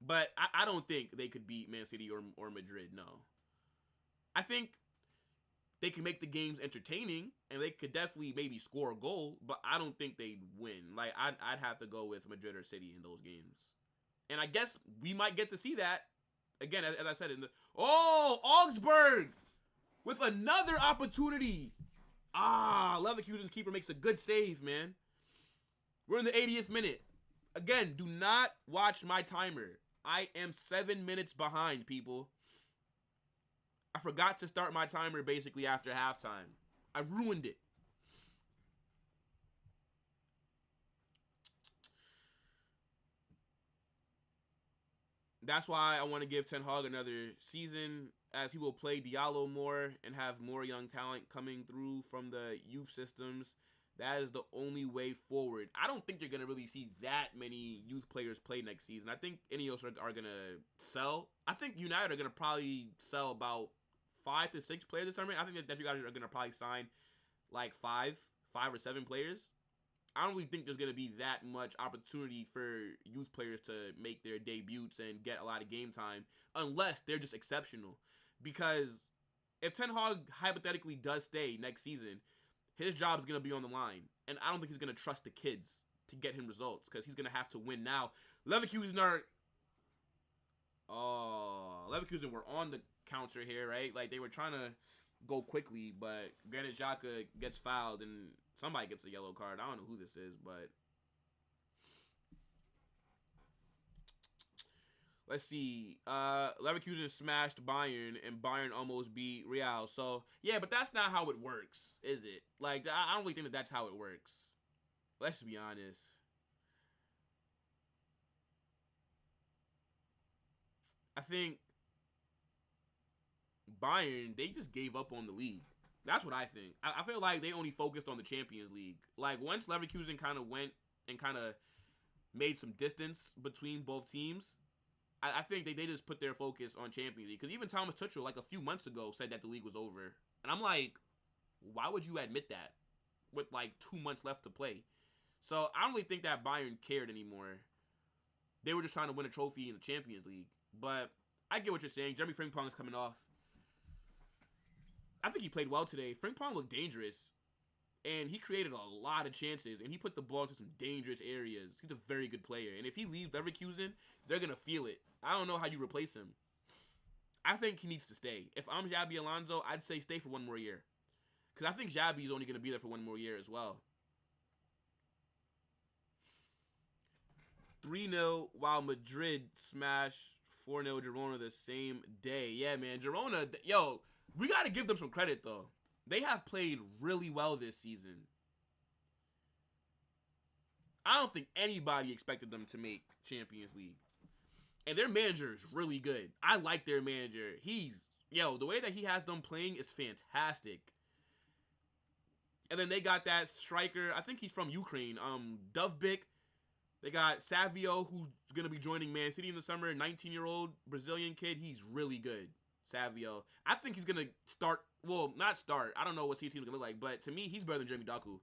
But I don't think they could beat Man City or Madrid, no. I think they can make the games entertaining, and they could definitely maybe score a goal, but I don't think they'd win. Like, I'd have to go with Madrid or City in those games. And I guess we might get to see that, again, as I said, in the... Oh, Augsburg! With another opportunity. Leverkusen's keeper makes a good save, man. We're in the 80th minute. Again, do not watch my timer. I am 7 minutes behind, people. I forgot to start my timer basically after halftime. I ruined it. That's why I want to give Ten Hag another season, as he will play Diallo more and have more young talent coming through from the youth systems. That is the only way forward. I don't think you're going to really see that many youth players play next season. I think Ineos are going to sell. I think United are going to probably sell about 5 to 6 players this summer. I think that you guys are going to probably sign like 5 or 7 players. I don't really think there's going to be that much opportunity for youth players to make their debuts and get a lot of game time unless they're just exceptional. Because if Ten Hag hypothetically does stay next season, his job is going to be on the line. And I don't think he's going to trust the kids to get him results because he's going to have to win now. Leverkusen were on the counter here, right? Like, they were trying to go quickly, but Granit Xhaka gets fouled and somebody gets a yellow card. I don't know who this is, but let's see. Leverkusen smashed Bayern, and Bayern almost beat Real. So, yeah, but that's not how it works, is it? Like, I don't really think that that's how it works. Let's be honest. I think Bayern, they just gave up on the league. That's what I think. I feel like they only focused on the Champions League. Like, once Leverkusen kind of went and kind of made some distance between both teams, I think they just put their focus on Champions League. Because even Thomas Tuchel, like a few months ago, said that the league was over. And I'm like, why would you admit that with like 2 months left to play? So I don't really think that Bayern cared anymore. They were just trying to win a trophy in the Champions League. But I get what you're saying. Jeremy Frimpong is coming off. I think he played well today. Frimpong looked dangerous. And he created a lot of chances. And he put the ball into some dangerous areas. He's a very good player. And if he leaves Leverkusen, they're going to feel it. I don't know how you replace him. I think he needs to stay. If I'm Xabi Alonso, I'd say stay for 1 more year. Because I think Xabi is only going to be there for 1 more year as well. 3-0 while Madrid smashed 4-0 Girona the same day. Yeah, man. Girona, yo, we got to give them some credit, though. They have played really well this season. I don't think anybody expected them to make Champions League. And their manager is really good. I like their manager. The way that he has them playing is fantastic. And then they got that striker, I think he's from Ukraine, Dovbik. They got Savio, who's going to be joining Man City in the summer, 19-year-old Brazilian kid. He's really good, Savio. I think he's going to start, well, not start. I don't know what his team is going to look like, but to me, he's better than Jeremy Doku.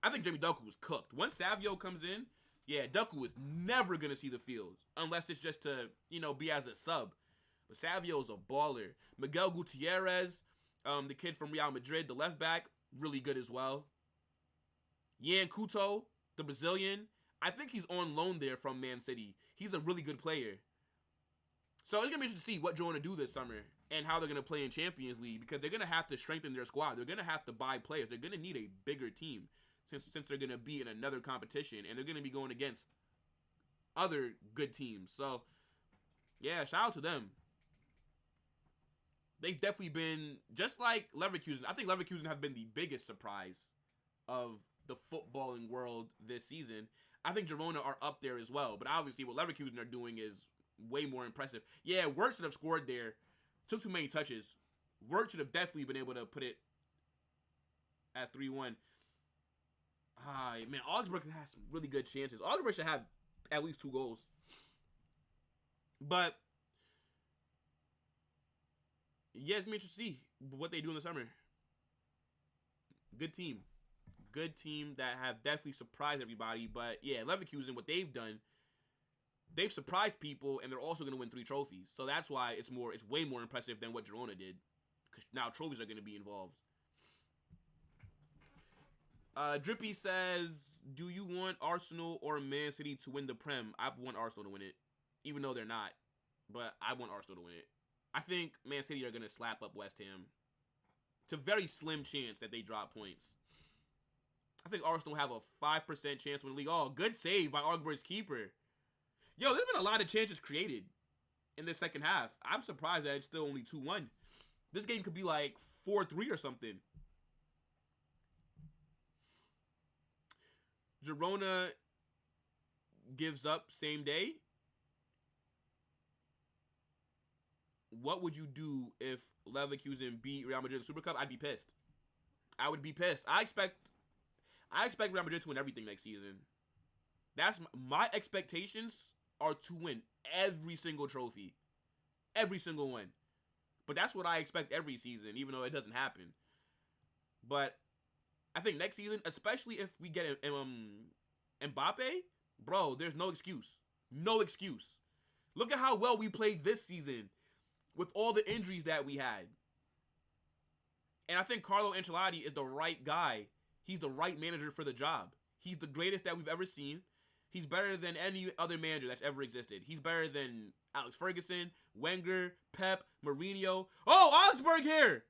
I think Jeremy Doku was cooked. Once Savio comes in, yeah, Doku is never going to see the field, unless it's just to, be as a sub. But Savio is a baller. Miguel Gutierrez, the kid from Real Madrid, the left back, really good as well. Yan Couto, the Brazilian, I think he's on loan there from Man City. He's a really good player. So it's going to be interesting to see what Girona do this summer and how they're going to play in Champions League, because they're going to have to strengthen their squad. They're going to have to buy players. They're going to need a bigger team since they're going to be in another competition, and they're going to be going against other good teams. So, yeah, shout out to them. They've definitely been, just like Leverkusen, I think Leverkusen have been the biggest surprise of the footballing world this season. I think Girona are up there as well, but obviously what Leverkusen are doing is way more impressive. Yeah, Wirtz should have scored there. Took too many touches. Wirtz should have definitely been able to put it at 3-1. Man, Augsburg has some really good chances. Augsburg should have at least 2 goals. But, yeah, it's going to be interesting to see what they do in the summer. Good team. Good team that have definitely surprised everybody. But, yeah, Leverkusen, what they've done, they've surprised people, and they're also going to win 3 trophies. So that's why it's way more impressive than what Girona did. Because now trophies are going to be involved. Drippy says, do you want Arsenal or Man City to win the Prem? I want Arsenal to win it, even though they're not. But I want Arsenal to win it. I think Man City are going to slap up West Ham. It's a very slim chance that they drop points. I think Arsenal have a 5% chance to win the league. Oh, good save by Augsburg's keeper. Yo, there's been a lot of chances created in this second half. I'm surprised that it's still only 2-1. This game could be like 4-3 or something. Girona gives up same day. What would you do if Leverkusen beat Real Madrid in the Super Cup? I'd be pissed. I would be pissed. I expect Real Madrid to win everything next season. That's my expectations are to win every single trophy. Every single one. But that's what I expect every season, even though it doesn't happen. But I think next season, especially if we get Mbappe, bro, there's no excuse. No excuse. Look at how well we played this season with all the injuries that we had. And I think Carlo Ancelotti is the right guy. He's the right manager for the job. He's the greatest that we've ever seen. He's better than any other manager that's ever existed. He's better than Alex Ferguson, Wenger, Pep, Mourinho. Oh, Augsburg here!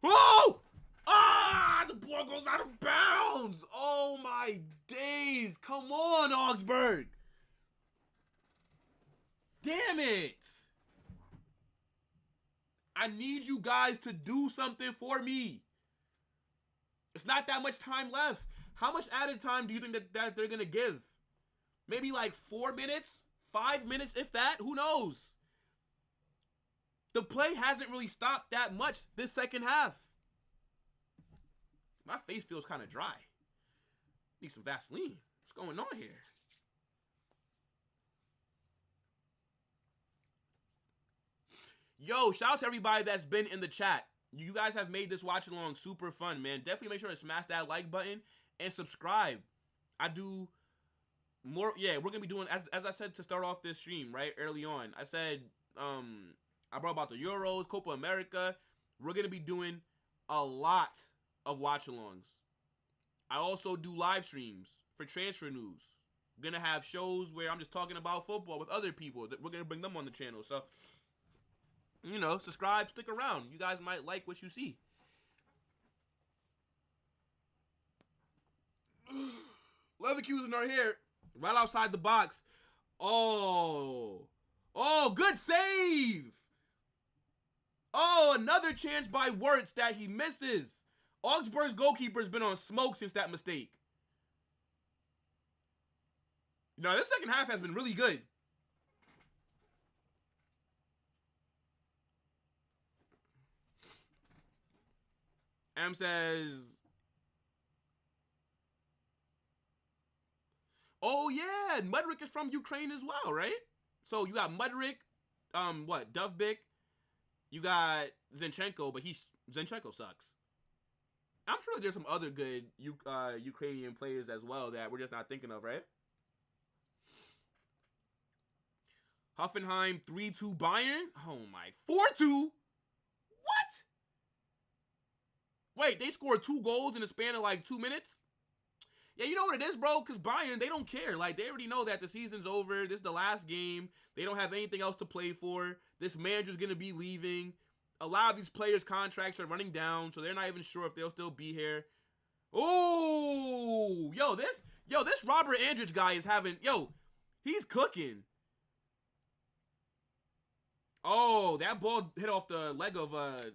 Oh! Ah! The ball goes out of bounds! Oh my days! Come on, Augsburg! Damn it! I need you guys to do something for me. It's not that much time left. How much added time do you think that they're going to give? Maybe like 4 minutes? 5 minutes, if that? Who knows? The play hasn't really stopped that much this second half. My face feels kind of dry. Need some Vaseline. What's going on here? Yo, shout out to everybody that's been in the chat. You guys have made this watch along super fun, man. Definitely make sure to smash that like button and subscribe. I do more. Yeah, we're gonna be doing as I said to start off this stream right early on. I said I brought about the Euros, Copa America. We're gonna be doing a lot of watch alongs. I also do live streams for transfer news. I'm gonna have shows where I'm just talking about football with other people. We're gonna bring them on the channel. So, you know, subscribe, stick around. You guys might like what you see. Leverkusen are here, right outside the box. Oh, good save. Oh, another chance by Wirtz that he misses. Augsburg's goalkeeper has been on smoke since that mistake. You know, this second half has been really good. Am says, oh yeah, Mudryk is from Ukraine as well, right? So you got Mudryk, Dovbyk. You got Zinchenko, but Zinchenko sucks. I'm sure there's some other good Ukrainian players as well that we're just not thinking of, right? Hoffenheim 3-2 Bayern. Oh my, 4-2. What? Wait, they scored 2 goals in a span of like 2 minutes? Yeah, you know what it is, bro? Because Bayern, they don't care. Like, they already know that the season's over. This is the last game. They don't have anything else to play for. This manager's going to be leaving. A lot of these players' contracts are running down, so they're not even sure if they'll still be here. Oh, this Robert Andrich guy is having, he's cooking. Oh, that ball hit off the leg of an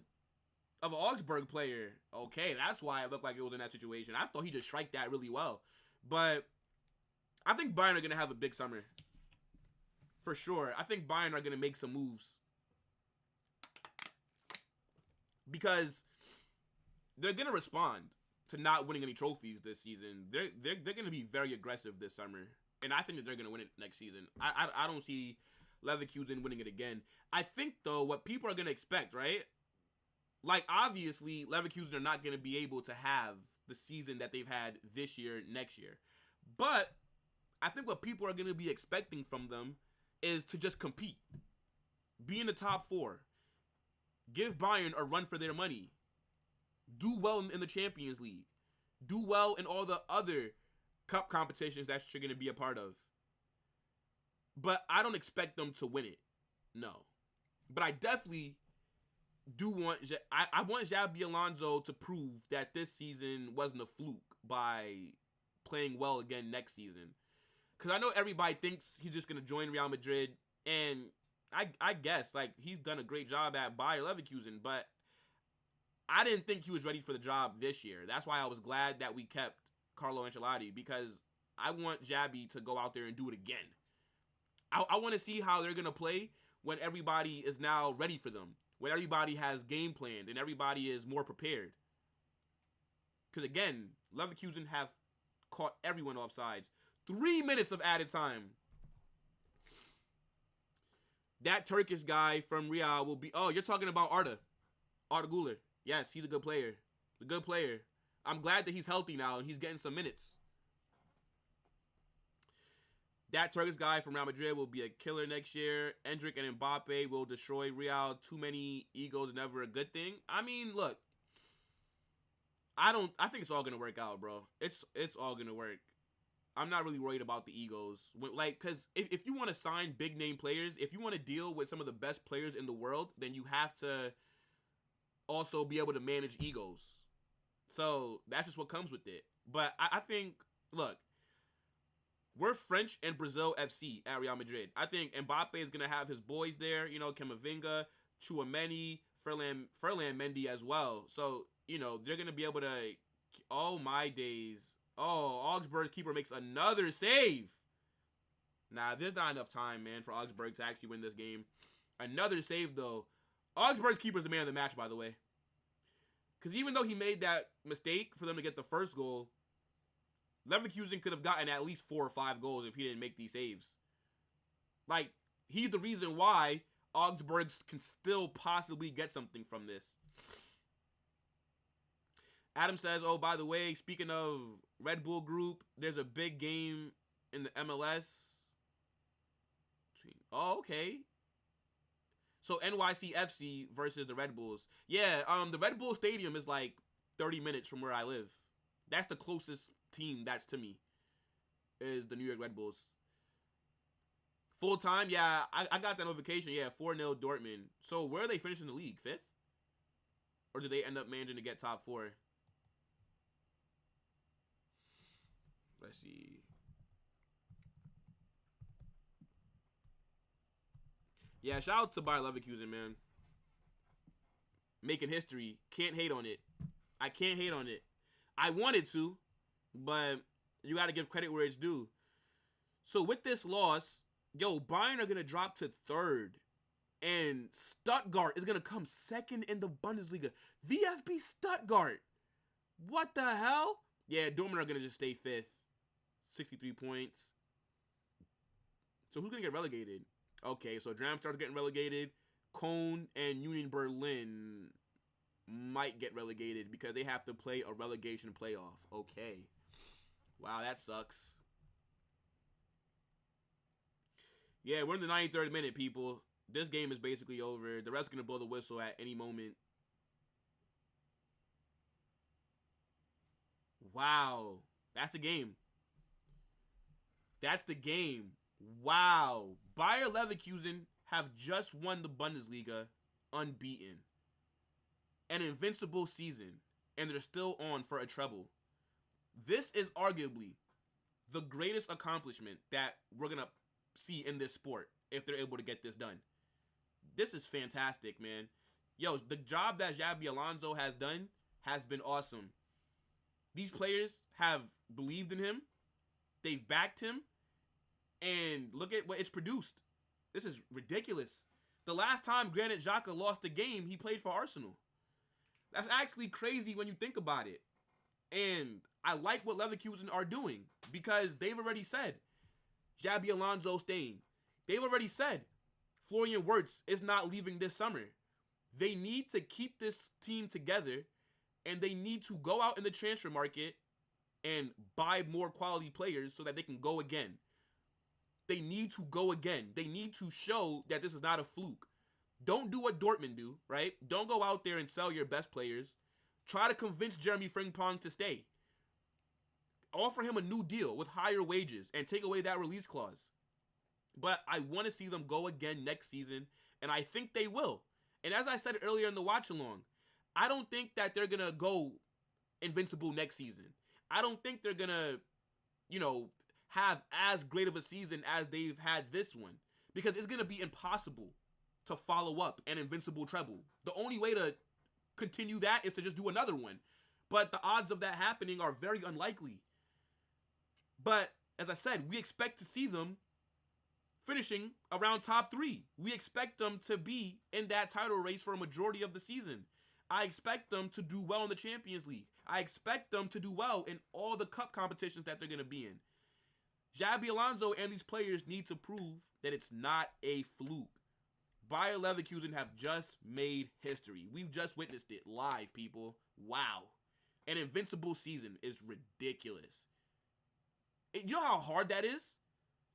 Augsburg player. Okay, that's why it looked like it was in that situation. I thought he just striked that really well. But I think Bayern are going to have a big summer. For sure. I think Bayern are going to make some moves. Because they're going to respond to not winning any trophies this season. They're going to be very aggressive this summer. And I think that they're going to win it next season. I don't see Leverkusen winning it again. I think, though, what people are going to expect, right? Like, obviously, Leverkusen are not going to be able to have the season that they've had this year, next year. But I think what people are going to be expecting from them is to just compete. Be in the top 4. Give Bayern a run for their money. Do well in the Champions League. Do well in all the other cup competitions that you're going to be a part of. But I don't expect them to win it. No. But I definitely I want Xabi Alonso to prove that this season wasn't a fluke by playing well again next season. Because I know everybody thinks he's just going to join Real Madrid, and I guess, like, he's done a great job at Bayer Leverkusen, but I didn't think he was ready for the job this year. That's why I was glad that we kept Carlo Ancelotti, because I want Xabi to go out there and do it again. I want to see how they're going to play when everybody is now ready for them, when everybody has game planned and everybody is more prepared. Because, again, Leverkusen have caught everyone offsides. 3 minutes of added time. That Turkish guy from Real will be... Oh, you're talking about Arda Güler. Yes, he's a good player. A good player. I'm glad that he's healthy now and he's getting some minutes. That Turkish guy from Real Madrid will be a killer next year. Endrick and Mbappe will destroy Real. Too many egos, never a good thing. I mean, look. I think it's all going to work out, bro. It's all going to work. I'm not really worried about the egos. Because if you want to sign big-name players, if you want to deal with some of the best players in the world, then you have to also be able to manage egos. So that's just what comes with it. But I think, look, we're French and Brazil FC at Real Madrid. I think Mbappe is going to have his boys there, you know, Camavinga, Tchouameni, Ferland Mendy as well. So, you know, they're going to be able to, oh my days. Oh, Augsburg's keeper makes another save. Nah, there's not enough time, man, for Augsburg to actually win this game. Another save, though. Augsburg's keeper is the man of the match, by the way. Because even though he made that mistake for them to get the first goal, Leverkusen could have gotten at least 4 or 5 goals if he didn't make these saves. Like, he's the reason why Augsburg can still possibly get something from this. Adam says, oh, by the way, speaking of Red Bull Group, there's a big game in the MLS. Oh, okay. So NYCFC versus the Red Bulls. Yeah, the Red Bull Stadium is like 30 minutes from where I live. That's the closest team that's to me, is the New York Red Bulls. Full time, yeah, I got that notification. Yeah, 4-0 Dortmund. So where are they finishing the league? 5th? Or did they end up managing to get top 4? Let's see. Yeah, shout out to Bayer Leverkusen, man. Making history. Can't hate on it. I can't hate on it. I wanted to, but you got to give credit where it's due. So with this loss, yo, Bayern are going to drop to 3rd. And Stuttgart is going to come 2nd in the Bundesliga. VfB Stuttgart. What the hell? Yeah, Dortmund are going to just stay 5th. 63 points. So who's going to get relegated? Okay, so Darmstadt's getting relegated. Cologne and Union Berlin might get relegated because they have to play a relegation playoff. Okay. Wow, that sucks. Yeah, we're in the 93rd minute, people. This game is basically over. The ref's going to blow the whistle at any moment. Wow. That's the game. That's the game. Wow. Bayer Leverkusen have just won the Bundesliga unbeaten. An invincible season. And they're still on for a treble. This is arguably the greatest accomplishment that we're going to see in this sport if they're able to get this done. This is fantastic, man. Yo, the job that Xabi Alonso has done has been awesome. These players have believed in him. They've backed him. And look at what it's produced. This is ridiculous. The last time Granit Xhaka lost a game, he played for Arsenal. That's actually crazy when you think about it. And I like what Leverkusen are doing because they've already said Xabi Alonso staying. They've already said Florian Wirtz is not leaving this summer. They need to keep this team together, and they need to go out in the transfer market and buy more quality players so that they can go again. They need to go again. They need to show that this is not a fluke. Don't do what Dortmund do, right? Don't go out there and sell your best players. Try to convince Jeremy Frimpong to stay. Offer him a new deal with higher wages and take away that release clause. But I want to see them go again next season, and I think they will. And as I said earlier in the watch along, I don't think that they're going to go invincible next season. I don't think they're going to, have as great of a season as they've had this one, because it's going to be impossible to follow up an invincible treble. The only way to continue that is to just do another one. But the odds of that happening are very unlikely. But as I said, we expect to see them finishing around top 3. We expect them to be in that title race for a majority of the season. I expect them to do well in the Champions League. I expect them to do well in all the cup competitions that they're going to be in. Xabi Alonso and these players need to prove that it's not a fluke. Bayer Leverkusen have just made history. We've just witnessed it live, people. Wow. An invincible season is ridiculous. You know how hard that is?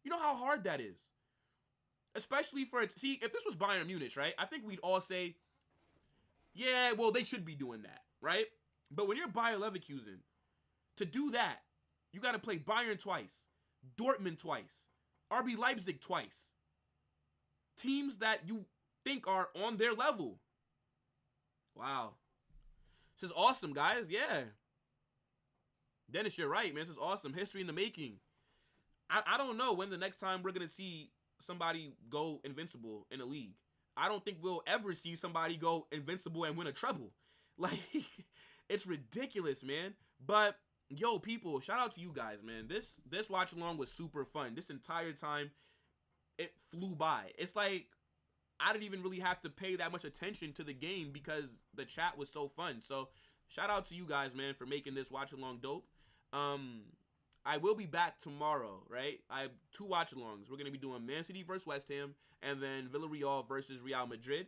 You know how hard that is? Especially for it. See, if this was Bayern Munich, right? I think we'd all say, yeah, well, they should be doing that, right? But when you're Bayer Leverkusen, to do that, you got to play Bayern twice, Dortmund twice, RB Leipzig twice. Teams that you think are on their level. Wow. This is awesome, guys. Yeah. Dennis, you're right, man. This is awesome. History in the making. I don't know when the next time we're going to see somebody go invincible in a league. I don't think we'll ever see somebody go invincible and win a treble. Like, it's ridiculous, man. But, yo, people, shout out to you guys, man. This watch along was super fun. This entire time, it flew by. It's like I didn't even really have to pay that much attention to the game because the chat was so fun. So shout out to you guys, man, for making this watch along dope. I will be back tomorrow, right? I have 2 watch alongs. We're going to be doing Man City versus West Ham and then Villarreal versus Real Madrid.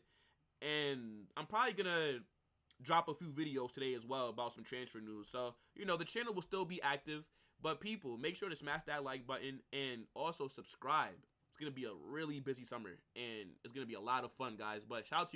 And I'm probably going to drop a few videos today as well about some transfer news. So, the channel will still be active. But people, make sure to smash that like button and also subscribe. It's going to be a really busy summer, and it's going to be a lot of fun, guys. But shout out to you guys.